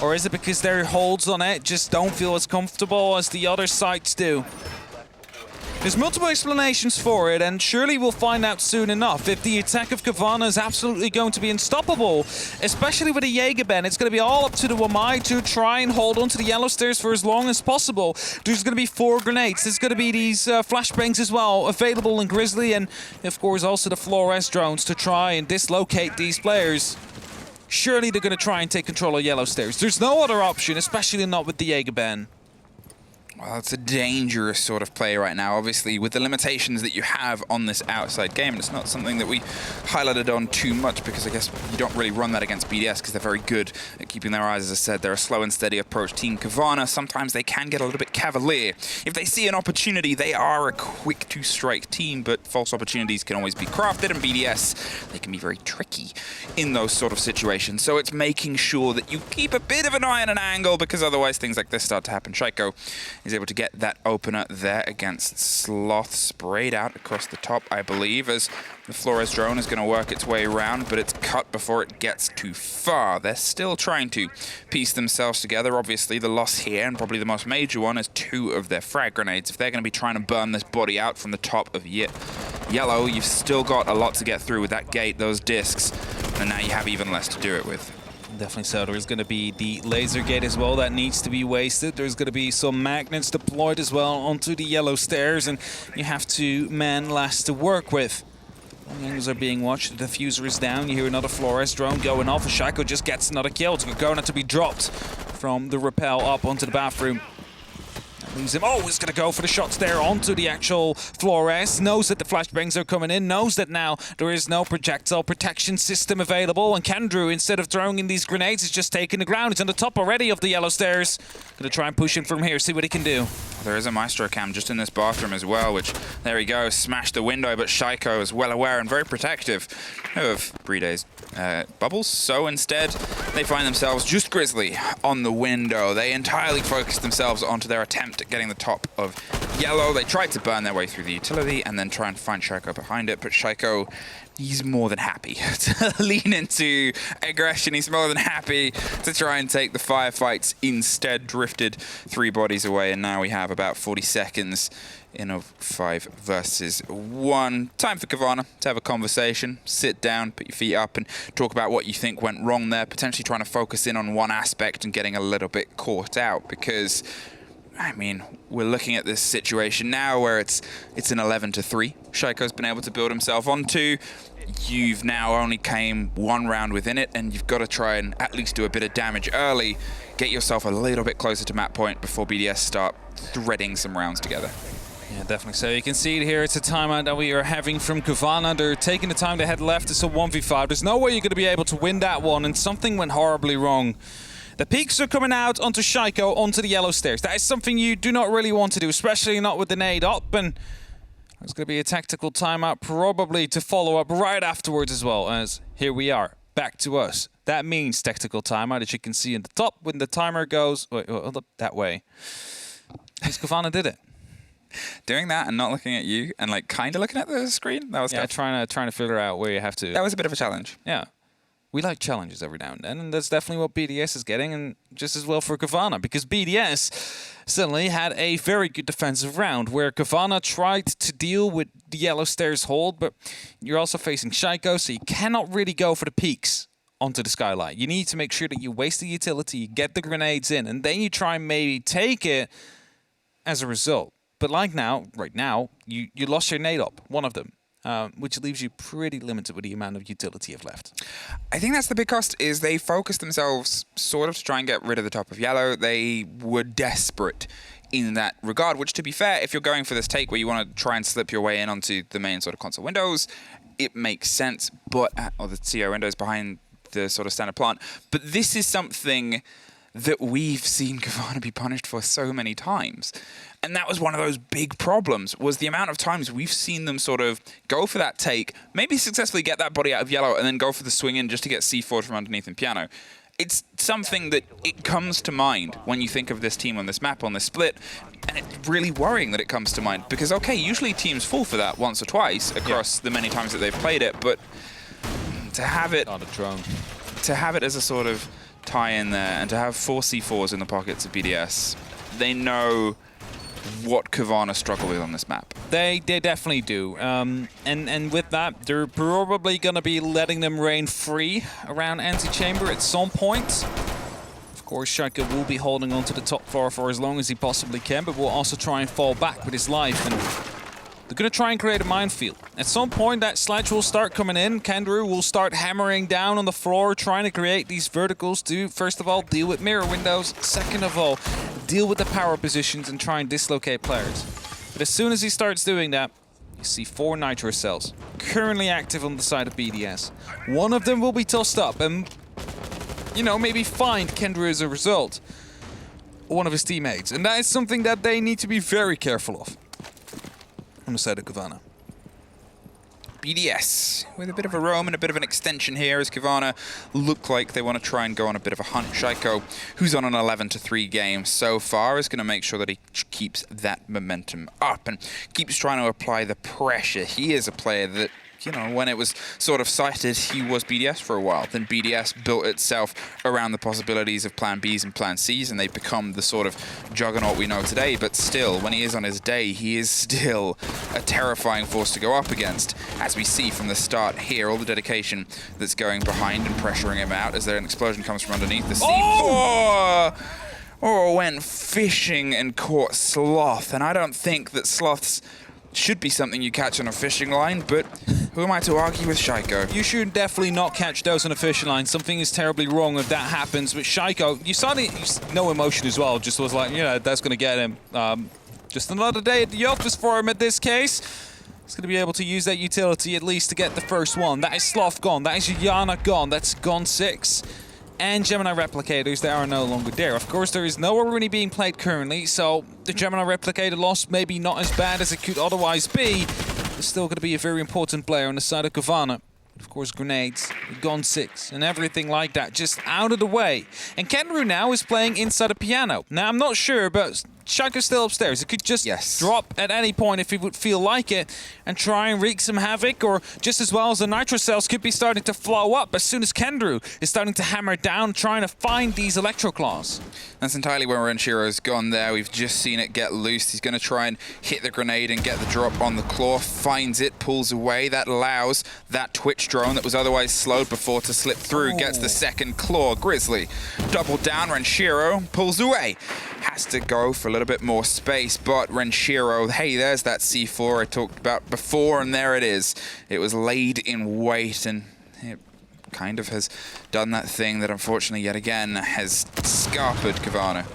Or is it because their holds on it just don't feel as comfortable as the other sides do? There's multiple explanations for it, and surely we'll find out soon enough if the attack of Cavanaugh is absolutely going to be unstoppable, especially with a Jägerben. It's going to be all up to the Wamai to try and hold on to the yellow stairs for as long as possible. There's going to be 4 grenades. There's going to be these flashbangs as well available in Grizzly, and of course also the Flores drones to try and dislocate these players. Surely they're going to try and take control of yellow stairs. There's no other option, especially not with the Jägerben. Well, it's a dangerous sort of play right now, obviously, with the limitations that you have on this outside game. And it's not something that we highlighted on too much because I guess you don't really run that against BDS because they're very good at keeping their eyes, as I said. They're a slow and steady approach. Team Cavanaugh, sometimes they can get a little bit cavalier. If they see an opportunity, they are a quick-to-strike team, but false opportunities can always be crafted. And BDS, they can be very tricky in those sort of situations. So it's making sure that you keep a bit of an eye on an angle because otherwise things like this start to happen. Shaiko is able to get that opener there against Sloth, sprayed out across the top, I believe, as the Flores drone is going to work its way around, but it's cut before it gets too far. They're still trying to piece themselves together. Obviously, the loss here, and probably the most major one, is 2 of their frag grenades. If they're going to be trying to burn this body out from the top of yellow, you've still got a lot to get through with that gate, those discs, and now you have even less to do it with. Definitely so. There's going to be the laser gate as well that needs to be wasted. There's going to be some magnets deployed as well onto the yellow stairs, and you have 2 men less to work with. Angles are being watched. The diffuser is down. You hear another Flores drone going off. Shaiko just gets another kill. It's going to be dropped from the rappel up onto the bathroom. Lose him. Oh, he's going to go for the shots there onto the actual Flores. Knows that the flashbangs are coming in. Knows that now there is no projectile protection system available. And Kendrew, instead of throwing in these grenades, is just taking the ground. He's on the top already of the yellow stairs. Going to try and push him from here, see what he can do. There is a Maestro cam just in this bathroom as well, which, there he goes, smashed the window, but Shaiko is well aware and very protective of Breeday's bubbles. So instead, they find themselves just Grizzly on the window. They entirely focused themselves onto their attempt at getting the top of yellow. They tried to burn their way through the utility and then try and find Shaiko behind it, but Shaiko, he's more than happy to lean into aggression. He's more than happy to try and take the firefights. Instead, drifted 3 bodies away, and now we have about 40 seconds in a 5 versus 1. Time for Cavanaugh to have a conversation, sit down, put your feet up, and talk about what you think went wrong there, potentially trying to focus in on one aspect and getting a little bit caught out, because I mean, we're looking at this situation now where it's an 11-3. Shaiko's been able to build himself onto. You've now only came 1 round within it, and you've got to try and at least do a bit of damage early, get yourself a little bit closer to map point before BDS start threading some rounds together. Yeah, definitely. So you can see it here. It's a timeout that we are having from Cavanaugh. They're taking the time to head left. It's a 1v5. There's no way you're going to be able to win that one, and something went horribly wrong. The peaks are coming out onto Shaiko, onto the yellow stairs. That is something you do not really want to do, especially not with the nade up. And there's going to be a tactical timeout probably to follow up right afterwards as well, as here we are, back to us. That means tactical timeout, as you can see in the top when the timer goes that way. Because Cavanaugh did it. Doing that and not looking at you and like kind of looking at the screen, that was tough. Trying to figure out where you have to. That was a bit of a challenge. Yeah. We like challenges every now and then, and that's definitely what BDS is getting, and just as well for Cavanaugh, because BDS suddenly had a very good defensive round where Cavanaugh tried to deal with the yellow stairs hold, but you're also facing Shaiko, so you cannot really go for the peaks onto the skylight. You need to make sure that you waste the utility, you get the grenades in, and then you try and maybe take it as a result. But like now, right now, you lost your nade up, one of them. Which leaves you pretty limited with the amount of utility you've left. I think that's the big cost, is they focused themselves sort of to try and get rid of the top of yellow. They were desperate in that regard, which, to be fair, if you're going for this take where you want to try and slip your way in onto the main sort of console windows, it makes sense, but or the CO windows behind the sort of standard plant. But this is something that we've seen Cavanaugh be punished for so many times. And that was one of those big problems, was the amount of times we've seen them sort of go for that take, maybe successfully get that body out of yellow, and then go for the swing in just to get C4 from underneath in piano. It's something that it comes to mind when you think of this team on this map, on this split, and it's really worrying that it comes to mind, because, okay, usually teams fall for that once or twice across the many times that they've played it, but to have it... On a drone. To have it as a sort of tie in there, and to have 4 C4s in the pockets of BDS, they know what Cavanaugh struggle with on this map. They definitely do. And with that, they're probably going to be letting them reign free around Antechamber at some point. Of course, Shaiko will be holding on to the top floor for as long as he possibly can, but will also try and fall back with his life. And they're going to try and create a minefield. At some point, that sledge will start coming in. Kendrew will start hammering down on the floor, trying to create these verticals to, first of all, deal with mirror windows. Second of all, deal with the power positions and try and dislocate players. But as soon as he starts doing that, you see 4 nitro cells currently active on the side of BDS. One of them will be tossed up and, you know, maybe find Kendrew as a result. One of his teammates. And that is something that they need to be very careful of on the side of Cavanaugh. BDS with a bit of a roam and a bit of an extension here as Cavanaugh look like they want to try and go on a bit of a hunt. Shaiko, who's on an 11-3 game so far, is going to make sure that he keeps that momentum up and keeps trying to apply the pressure. He is a player that, you know, when it was sort of cited, he was BDS for a while. Then BDS built itself around the possibilities of Plan Bs and Plan Cs, and they've become the sort of juggernaut we know today. But still, when he is on his day, he is still a terrifying force to go up against, as we see from the start here. All the dedication that's going behind and pressuring him out as there an explosion comes from underneath the C4. Oh, went fishing and caught Sloth, and I don't think that Sloths should be something you catch on a fishing line, but who am I to argue with Shaiko? You should definitely not catch those on a fishing line. Something is terribly wrong if that happens. But Shaiko, you saw no emotion as well. Just was like, you know, that's going to get him. Just another day at the office for him at this case. He's going to be able to use that utility at least to get the first one. That is Sloth gone. That is Yana gone. That's gone 6. And Gemini Replicators that are no longer there. Of course, there is no Aruni being played currently, so the Gemini Replicator loss may be not as bad as it could otherwise be. It's still going to be a very important player on the side of Cavanaugh. Of course, grenades, gone 6, and everything like that, just out of the way. And Kendrew now is playing inside a piano. Now, I'm not sure, but Shaiko's still upstairs. It could just drop at any point if he would feel like it and try and wreak some havoc, or just as well as the nitro cells could be starting to flow up as soon as Kendrew is starting to hammer down, trying to find these electro claws. That's entirely where Renshiro's gone there. We've just seen it get loose. He's going to try and hit the grenade and get the drop on the claw. Finds it, pulls away. That allows that Twitch drone that was otherwise slowed before to slip through. Gets the second claw. Grizzly double down. Renshiro pulls away. Has to go for a little bit more space, but Renshiro, hey, there's that C4 I talked about before, and there it is. It was laid in wait, and it kind of has done that thing that unfortunately yet again has scarpered Cavanaugh.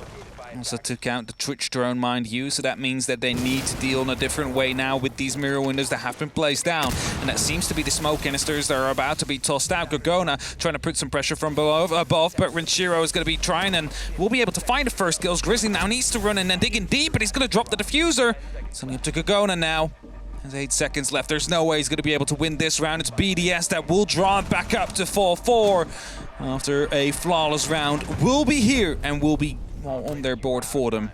Also took out the Twitch drone, mind you, so that means that they need to deal in a different way now with these mirror windows that have been placed down. And that seems to be the smoke canisters that are about to be tossed out. Gorgona trying to put some pressure from above, but Renshiro is going to be trying and will be able to find the first kills. Grizzly now needs to run in and dig in deep, but he's going to drop the diffuser. It's only up to Gorgona now. There's 8 seconds left. There's no way he's going to be able to win this round. It's BDS that will draw it back up to 4-4 after a flawless round. Will be here and will be on their board for them.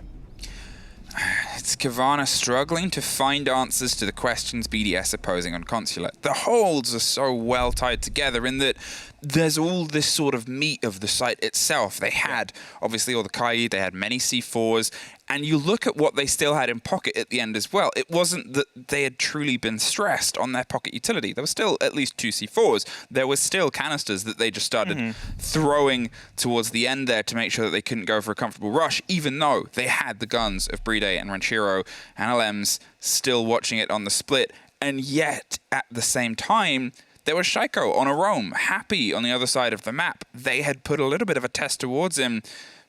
It's Cavanaugh struggling to find answers to the questions BDS are posing on Consulate. The holds are so well tied together in that there's all this sort of meat of the site itself. They had, obviously, all the Kai, they had many C4s, and you look at what they still had in pocket at the end as well. It wasn't that they had truly been stressed on their pocket utility. There was still at least 2 C4s. There was still canisters that they just started throwing towards the end there to make sure that they couldn't go for a comfortable rush, even though they had the guns of Bride and Ranchiro and LMs still watching it on the split. And yet, at the same time, there was Shaiko on a roam, happy on the other side of the map. They had put a little bit of a test towards him,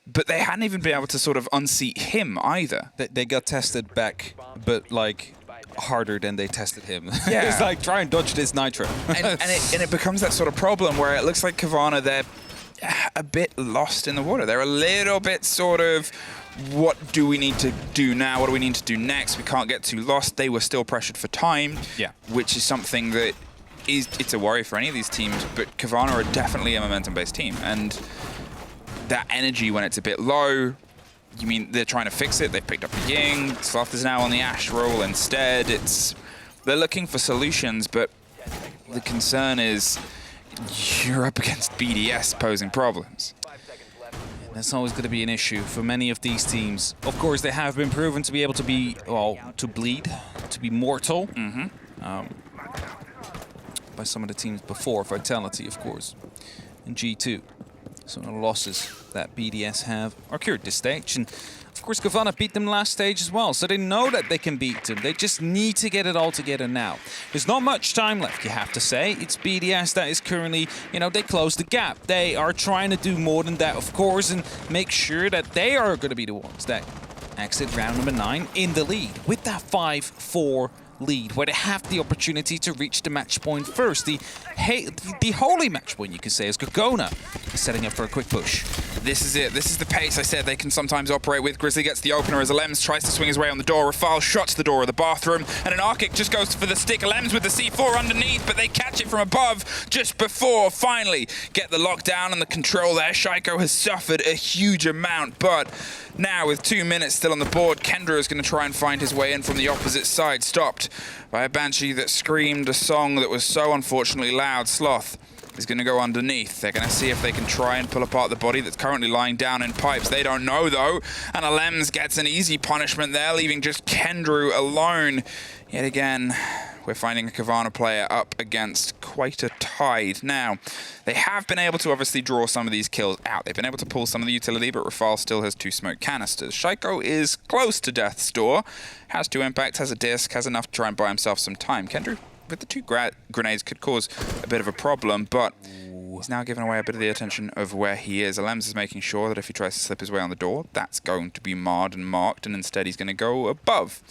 but they hadn't even been able to sort of unseat him either. They got tested back, but like harder than they tested him. Yeah. It's like, try and dodge this nitro. and it becomes that sort of problem where it looks like Cavanaugh, they're a bit lost in the water. They're a little bit sort of, what do we need to do now? What do we need to do next? We can't get too lost. They were still pressured for time, which is something that it's a worry for any of these teams, but Cavanaugh are definitely a momentum-based team, and that energy when it's a bit low, you mean they're trying to fix it? They've picked up the Ying, Sloth is now on the Ash roll instead. They're looking for solutions, but the concern is you're up against BDS posing problems. That's always going to be an issue for many of these teams. Of course, they have been proven to be able to be, well, to bleed, to be mortal. By some of the teams before, Vitality, of course, and G2. Some of the losses that BDS have are cured this stage. And of course, Cavanaugh beat them last stage as well, so they know that they can beat them. They just need to get it all together now. There's not much time left, you have to say. It's BDS that is currently, they close the gap. They are trying to do more than that, of course, and make sure that they are going to be the ones that exit round number 9 in the lead with that 5-4 lead, where they have the opportunity to reach the match point first. The holy match point, you could say, is Cowana is setting up for a quick push. This is it. This is the pace I said they can sometimes operate with. Grizzly gets the opener as Alems tries to swing his way on the door. Rafal shuts the door of the bathroom, and an Arctic just goes for the stick. Alems with the C4 underneath, but they catch it from above just before finally get the lockdown and the control there. Shaiko has suffered a huge amount, but now with 2 minutes still on the board, Kendra is going to try and find his way in from the opposite side, stopped by a Banshee that screamed a song that was so unfortunately loud. Sloth is going to go underneath. They're going to see if they can try and pull apart the body that's currently lying down in pipes. They don't know, though. And Alems gets an easy punishment there, leaving just Kendra alone. Yet again, we're finding a Cavanaugh player up against quite a tide. Now, they have been able to obviously draw some of these kills out. They've been able to pull some of the utility, but Rafal still has 2 smoke canisters. Shaiko is close to death's door, has 2 impacts, has a disc, has enough to try and buy himself some time. Kendra, with the 2 grenades, could cause a bit of a problem, but he's now giving away a bit of the attention of where he is. Alems is making sure that if he tries to slip his way on the door, that's going to be marred and marked, and instead he's going to go above.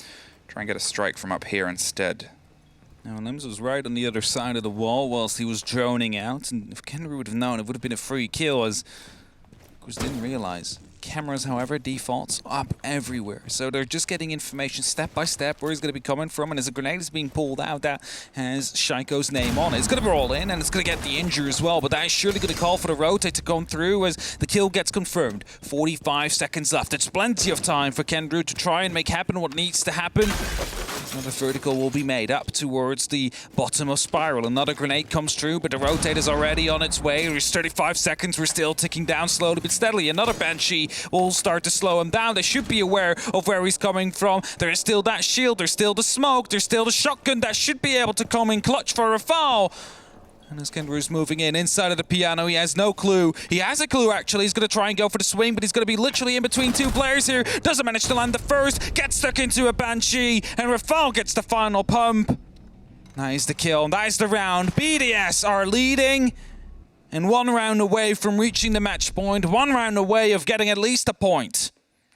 Try and get a strike from up here instead. Now, Alems was right on the other side of the wall whilst he was droning out, and if Kendra would have known, it would have been a free kill, as of course didn't realize. Cameras, however, defaults up everywhere, so they're just getting information step by step where he's going to be coming from, and as a grenade is being pulled out that has Shaiko's name on it. It's going to roll in, and it's going to get the injury as well, but that is surely going to call for the rotate to come through as the kill gets confirmed. 45 seconds left. It's plenty of time for Kendra to try and make happen what needs to happen. Another vertical will be made up towards the bottom of Spiral. Another grenade comes through, but the rotate is already on its way. There's 35 seconds. We're still ticking down slowly but steadily. Another Banshee will start to slow him down. They should be aware of where he's coming from. There is still that shield. There's still the smoke. There's still the shotgun that should be able to come in clutch for a foul. And as Kendra is moving in inside of the piano, he has no clue. He has a clue, actually. He's going to try and go for the swing, but he's going to be literally in between 2 players here. Doesn't manage to land the first. Gets stuck into a Banshee, and Rafal gets the final pump. That is the kill, and that is the round. BDS are leading, and 1 round away from reaching the match point. 1 round away of getting at least a point.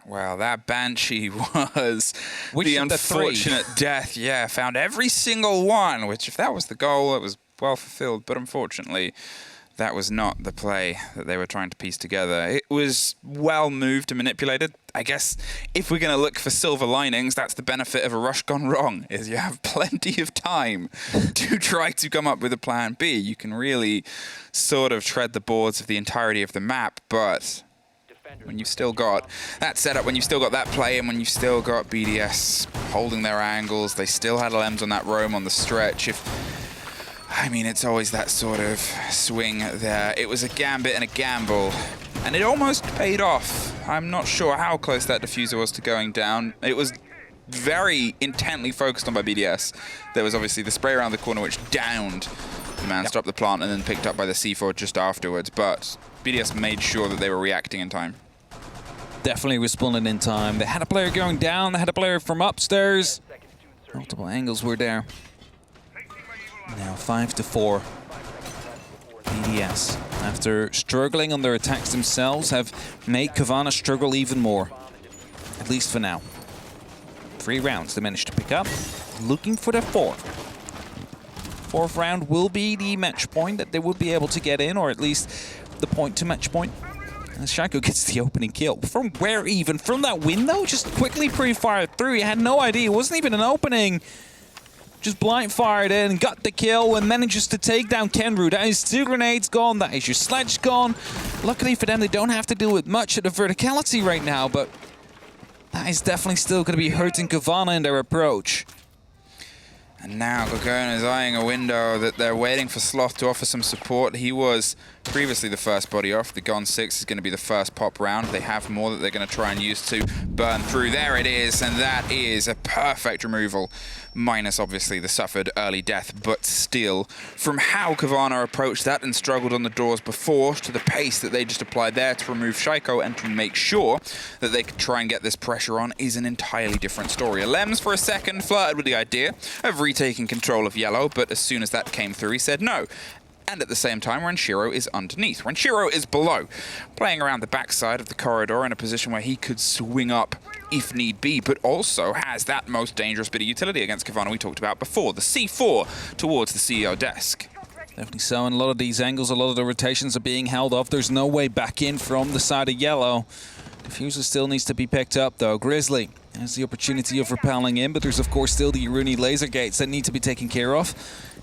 Wow, that Banshee was the unfortunate death. Yeah, found every single one, which if that was the goal, it was well fulfilled, but unfortunately that was not the play that they were trying to piece together. It was well moved and manipulated. I guess if we're going to look for silver linings, that's the benefit of a rush gone wrong, is you have plenty of time to try to come up with a plan B. You can really sort of tread the boards of the entirety of the map, but when you've still got that setup, when you've still got that play, and when you've still got BDS holding their angles. They still had LMs on that roam on the stretch. I mean, it's always that sort of swing there. It was a gambit and a gamble, and it almost paid off. I'm not sure how close that diffuser was to going down. It was very intently focused on by BDS. There was obviously the spray around the corner which downed the man, stopped the plant, and then picked up by the C4 just afterwards. But BDS made sure that they were reacting in time. Definitely responding in time. They had a player going down, they had a player from upstairs. Multiple angles were there. Now 5-4. BDS, after struggling on their attacks themselves, have made Cavanaugh struggle even more. At least for now. 3 rounds they managed to pick up. Looking for their 4th. 4th round will be the match point that they would be able to get in, or at least the point to match point. And Shaco gets the opening kill. From where even? From that window? Just quickly pre-fired through. He had no idea. It wasn't even an opening. Just blind fired in, got the kill, and manages to take down Kenru. That is 2 grenades gone. That is your sledge gone. Luckily for them, they don't have to deal with much of the verticality right now, but that is definitely still going to be hurting Cavanaugh in their approach. And now Cowana is eyeing a window that they're waiting for Sloth to offer some support. He was previously the first body off. The Gon 6 is going to be the first pop round. They have more that they're going to try and use to burn through. There it is, and that is a perfect removal. Minus, obviously, the suffered early death, but still, from how Cavanaugh approached that and struggled on the doors before to the pace that they just applied there to remove Shaiko and to make sure that they could try and get this pressure on is an entirely different story. Alems, for a second, flirted with the idea of retaking control of Yellow, but as soon as that came through, he said no. And at the same time, Renshiro is underneath. Renshiro is below, playing around the backside of the corridor in a position where he could swing up if need be, but also has that most dangerous bit of utility against Cavanaugh we talked about before, the C4 towards the CEO desk. Definitely so, in a lot of these angles, a lot of the rotations are being held off. There's no way back in from the side of Yellow. Diffuser still needs to be picked up, though. Grizzly has the opportunity of repelling in, but there's, of course, still the Iruni laser gates that need to be taken care of.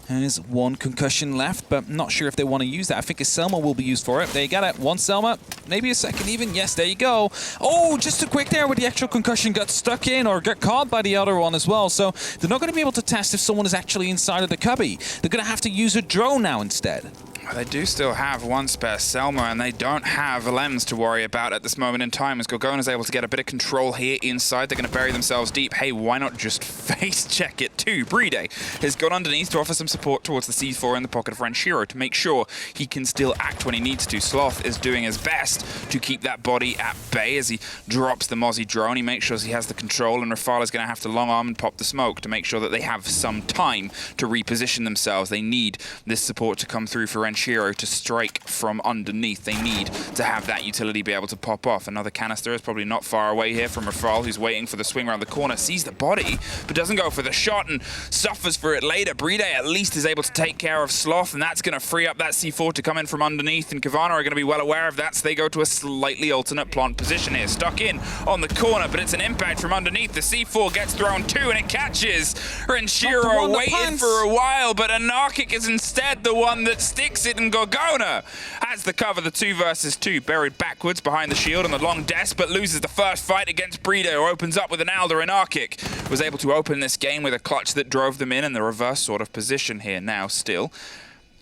There's 1 concussion left, but not sure if they want to use that. I think a Selma will be used for it. There you got it. 1 Selma, maybe a second even. Yes, there you go. Oh, just too quick there with the actual concussion. Got stuck in or got caught by the other one as well. So they're not going to be able to test if someone is actually inside of the cubby. They're going to have to use a drone now instead. Well, they do still have 1 spare Selma, and they don't have Lems to worry about at this moment in time, as Gorgon is able to get a bit of control here inside. They're going to bury themselves deep. Hey, why not just face check it too? Bride has gone underneath to offer some support towards the C4 in the pocket of Renshiro to make sure he can still act when he needs to. Sloth is doing his best to keep that body at bay as he drops the Mozzie drone. He makes sure he has the control, and Rafale is going to have to long arm and pop the smoke to make sure that they have some time to reposition themselves. They need this support to come through for Renshiro to strike from underneath. They need to have that utility be able to pop off. Another canister is probably not far away here from Rafale, who's waiting for the swing around the corner, sees the body, but doesn't go for the shot and suffers for it later. Bride at least is able to take care of Sloth, and that's going to free up that C4 to come in from underneath, and Cavanaugh are going to be well aware of that, so they go to a slightly alternate plant position here. Stuck in on the corner, but it's an impact from underneath. The C4 gets thrown too, and it catches Renshiro waited for a while, but Anarchic is instead the one that sticks it, and Gorgona has the cover, the 2 versus 2, buried backwards behind the shield on the long desk, but loses the first fight against Bride, who opens up with an Alder. Anarchic was able to open this game with a clutch that drove them in the reverse sort of position here. Now still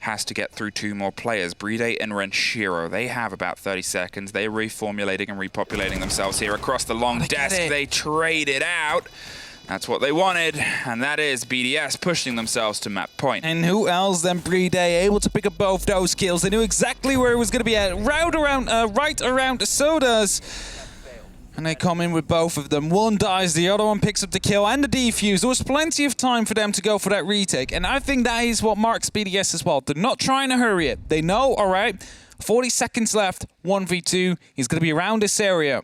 has to get through 2 more players, Bride and Renshiro. They have about 30 seconds. They're reformulating and repopulating themselves here across the long desk. They trade it out. That's what they wanted, and that is BDS pushing themselves to map point. And who else than Bride, able to pick up both those kills. They knew exactly where it was going to be at, right around Soda's. And they come in with both of them. One dies, the other one picks up the kill and the defuse. There was plenty of time for them to go for that retake, and I think that is what marks BDS as well. They're not trying to hurry it. They know, all right, 40 seconds left, 1v2. He's going to be around this area.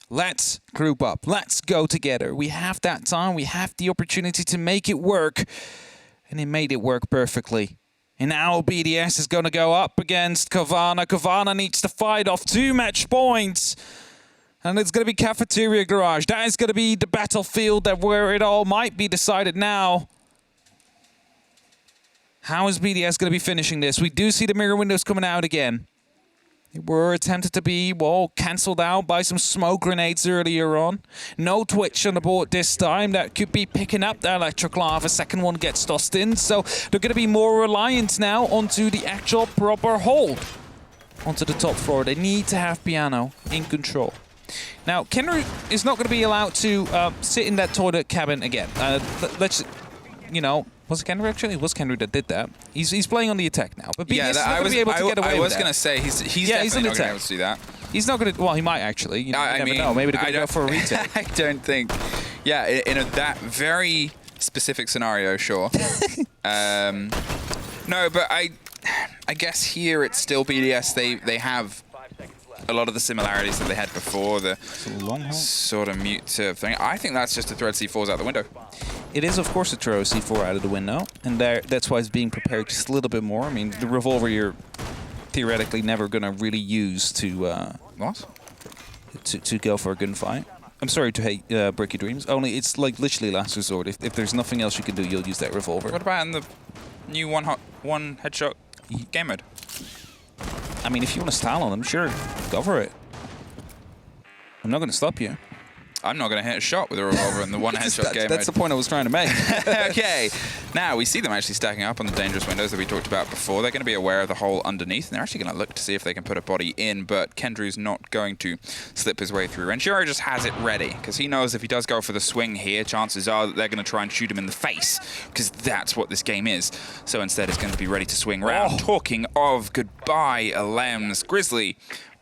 Let's group up. Let's go together. We have that time. We have the opportunity to make it work. And they made it work perfectly. And now BDS is going to go up against Cowana. Cowana needs to fight off 2 match points. And it's going to be Cafeteria Garage. That is going to be the battlefield where it all might be decided now. How is BDS going to be finishing this? We do see the mirror windows coming out again. They were attempted to be, well, cancelled out by some smoke grenades earlier on. No Twitch on the board this time. That could be picking up the electric lava. Second one gets tossed in. So they're going to be more reliant now onto the actual proper hold onto the top floor. They need to have Piano in control. Now, Kenru is not going to be allowed to sit in that toilet cabin again. Let's, you know, was it Kenru actually? It was Kenru that did that. He's playing on the attack now. But BDS is not going to be able to get away with that. I was going to say, he's definitely not going to be able to do that. He's not going to... Well, he might actually. You never know. Maybe they're going to go for a retake. I don't think... Yeah, in that very specific scenario, sure. No, but I guess here it's still BDS. They have a lot of the similarities that they had before, the sort of mute thing. I think that's just a thread C4's out the window. It is, of course, a throw C4 out of the window, and that's why it's being prepared just a little bit more. I mean, the revolver you're theoretically never going to really use to to go for a gunfight. I'm sorry to hate break your dreams. Only it's like literally last resort. If there's nothing else you can do, you'll use that revolver. What about in the new one headshot game mode? I mean, if you want to style on them, sure, go for it. I'm not going to stop you. I'm not going to hit a shot with a revolver in the one headshot game mode. That's the point I was trying to make. Okay, now we see them actually stacking up on the dangerous windows that we talked about before. They're going to be aware of the hole underneath, and they're actually going to look to see if they can put a body in, but Kendru's not going to slip his way through. Renshiro just has it ready, because he knows if he does go for the swing here, chances are that they're going to try and shoot him in the face, because that's what this game is. So instead, he's going to be ready to swing round. Talking of goodbye, Alems, Grizzly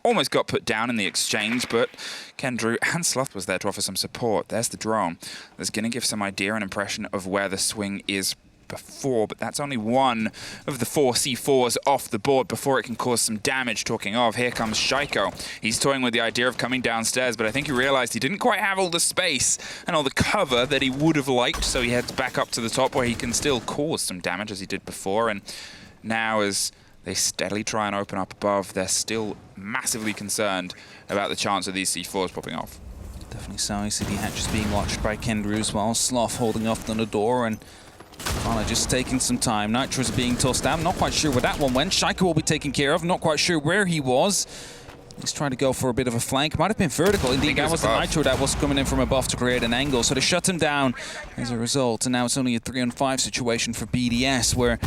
almost got put down in the exchange, but Kendru and Sloth was there to offer some support. There's the drone. That's going to give some idea and impression of where the swing is before, but that's only one of the 4 C4s off the board before it can cause some damage. Talking of, here comes Shaiko. He's toying with the idea of coming downstairs, but I think he realized he didn't quite have all the space and all the cover that he would have liked, so he heads back up to the top where he can still cause some damage as he did before, and now as they steadily try and open up above, they're still massively concerned about the chance of these C4s popping off. Definitely so. You see the hatches being watched by Kendru as well. Sloth holding off on the door, and Cavanaugh just taking some time. Nitro's being tossed out. Not quite sure where that one went. Shaiko will be taken care of. Not quite sure where he was. He's trying to go for a bit of a flank. Might have been vertical. Indeed, that was the Nitro that was coming in from above to create an angle. So they shut him down as a result. And now it's only a 3-on-5 situation for BDS, where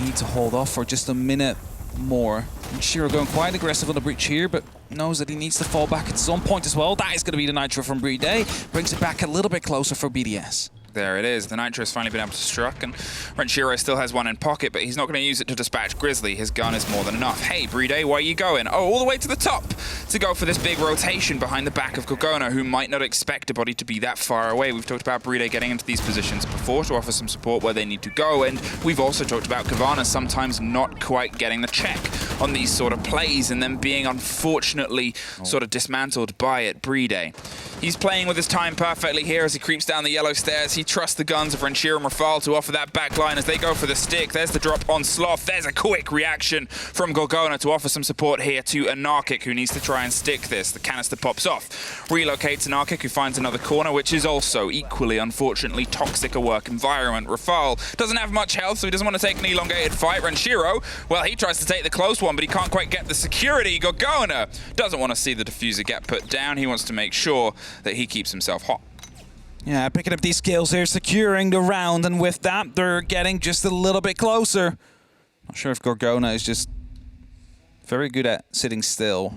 need to hold off for just a minute more. And Shiro going quite aggressive on the breach here, but knows that he needs to fall back at some point as well. That is going to be the Nitro from Bride. Brings it back a little bit closer for BDS. There it is. The Nitro has finally been able to struck, and Renshiro still has one in pocket, but he's not going to use it to dispatch Grizzly. His gun is more than enough. Hey, Bride, where are you going? Oh, all the way to the top to go for this big rotation behind the back of Cowana, who might not expect a body to be that far away. We've talked about Bride getting into these positions before to offer some support where they need to go, and we've also talked about Cavanaugh sometimes not quite getting the check on these sort of plays and then being unfortunately sort of dismantled by it. Bride, he's playing with his time perfectly here as he creeps down the yellow stairs. He trusts the guns of Renshiro and Rafal to offer that back line as they go for the stick. There's the drop on Sloth. There's a quick reaction from Gorgona to offer some support here to Anarchic, who needs to try and stick this. The canister pops off. Relocates Anarchic, who finds another corner, which is also equally, unfortunately, toxic a work environment. Rafal doesn't have much health, so he doesn't want to take an elongated fight. Renshiro, well, he tries to take the close one, but he can't quite get the security. Gorgona doesn't want to see the diffuser get put down. He wants to make sure that he keeps himself hot. Yeah, picking up these kills here, securing the round, and with that, they're getting just a little bit closer. Not sure if Gorgona is just very good at sitting still.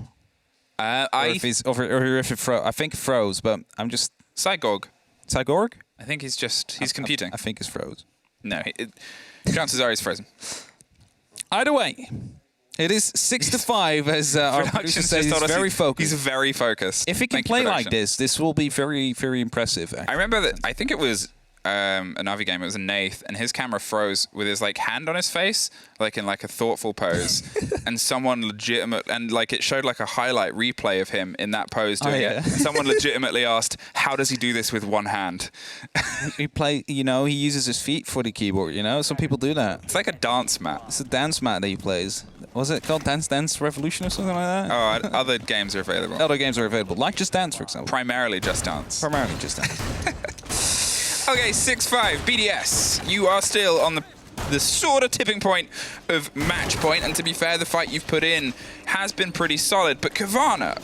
Or if it froze. I think it froze, but I'm just... Cygorg. Cygorg? I think he's computing. I think it's froze. No, chances are he's frozen. Either way, it is 6-5 as our producer says. He's very focused. He's very focused. If he can play like this will be very, very impressive. Actually. I remember that. I think it was a Navi game. It was a Nath, and his camera froze with his hand on his face, like in a thoughtful pose, and someone it showed a highlight replay of him in that pose doing it. And someone legitimately asked, "How does he do this with one hand?" He uses his feet for the keyboard. Some people do that. It's like a dance mat. It's a dance mat that he plays. Was it called Dance Revolution or something like that? Oh, other games are available. Other games are available, like Just Dance, for example. Primarily Just Dance. Primarily Just Dance. Okay, 6-5, BDS. You are still on the the sort of tipping point of match point. And to be fair, the fight you've put in has been pretty solid. But Cavanaugh,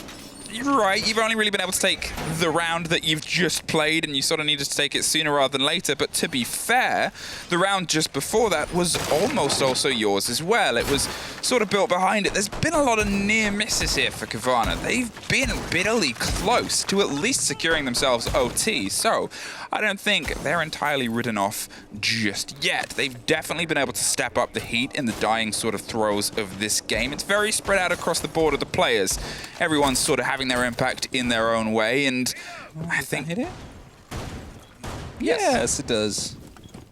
you're right, you've only really been able to take the round that you've just played, and you sort of needed to take it sooner rather than later. But to be fair, the round just before that was almost also yours as well. It was sort of built behind it. There's been a lot of near misses here for Cavanaugh. They've been bitterly close to at least securing themselves OT, so I don't think they're entirely ridden off just yet. They've definitely been able to step up the heat in the dying sort of throes of this game. It's very spread out across the board of the players. Everyone's sort of having their impact in their own way, and I think... Hit it? Yes, it does.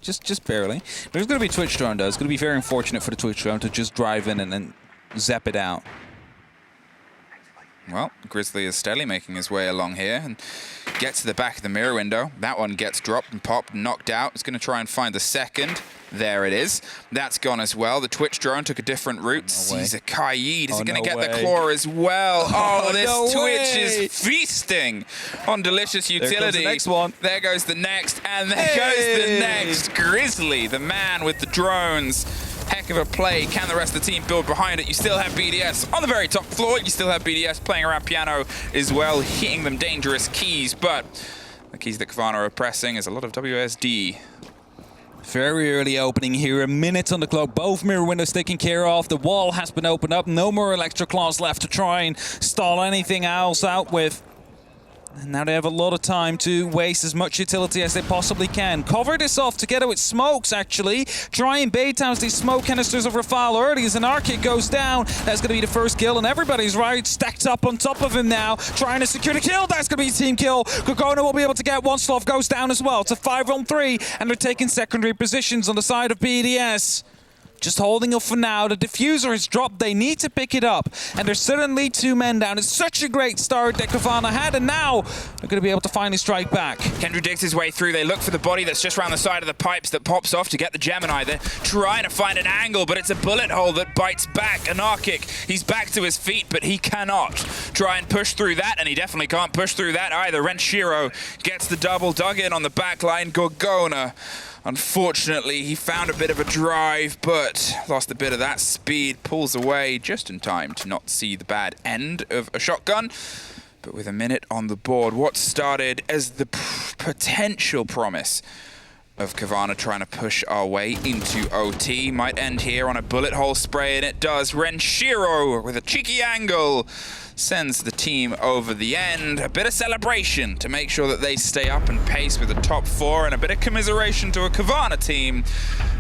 Just barely. There's going to be Twitch drone, though. It's going to be very unfortunate for the Twitch drone to just drive in and then zap it out. Well, Grizzly is steadily making his way along here and gets to the back of the mirror window. That one gets dropped and popped and knocked out. He's going to try and find the second. There it is. That's gone as well. The Twitch drone took a different route. Sees a Kaid. Is he going to get the claw as well? Oh, this Twitch is feasting on delicious utility. There goes the next one. There goes the next. And there goes the next. Grizzly, the man with the drones. Heck of a play. Can the rest of the team build behind it? You still have BDS on the very top floor. You still have BDS playing around piano as well, hitting them dangerous keys. But the keys that Cavanaugh are pressing is a lot of WSD. Very early opening here, a minute on the clock. Both mirror windows taken care of. The wall has been opened up. No more electro claws left to try and stall anything else out with. And now they have a lot of time to waste as much utility as they possibly can. Cover this off together with smokes, actually. Try and bait out these smoke canisters of Rafale early as an arc goes down. That's going to be the first kill, and everybody's right stacked up on top of him now, trying to secure the kill. That's going to be a team kill. Cowana will be able to get one. Sloth goes down as well. It's a 5-on-3, and they're taking secondary positions on the side of BDS. Just holding up for now. The diffuser has dropped. They need to pick it up. And there's suddenly 2 men down. It's such a great start that Cavanaugh had, and now they're going to be able to finally strike back. Kendra digs his way through. They look for the body that's just around the side of the pipes that pops off to get the Gemini. They're trying to find an angle, but it's a bullet hole that bites back. Anarchic, he's back to his feet, but he cannot try and push through that, and he definitely can't push through that either. Renshiro gets the double dug in on the back line. Gorgona, unfortunately, he found a bit of a drive, but lost a bit of that speed, pulls away just in time to not see the bad end of a shotgun. But with a minute on the board, what started as the potential promise of Cavanaugh trying to push our way into OT might end here on a bullet hole spray, and it does. Renshiro with a cheeky angle sends the team over the end. A bit of celebration to make sure that they stay up and pace with the top 4, and a bit of commiseration to a Cavanaugh team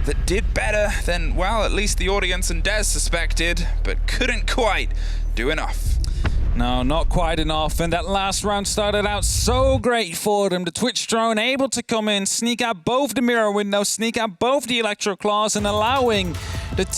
that did better than, well, at least the audience and Des suspected, but couldn't quite do enough. No, not quite enough, and that last round started out so great for them. The Twitch drone able to come in, sneak out both the mirror windows, sneak out both the electro claws, and allowing the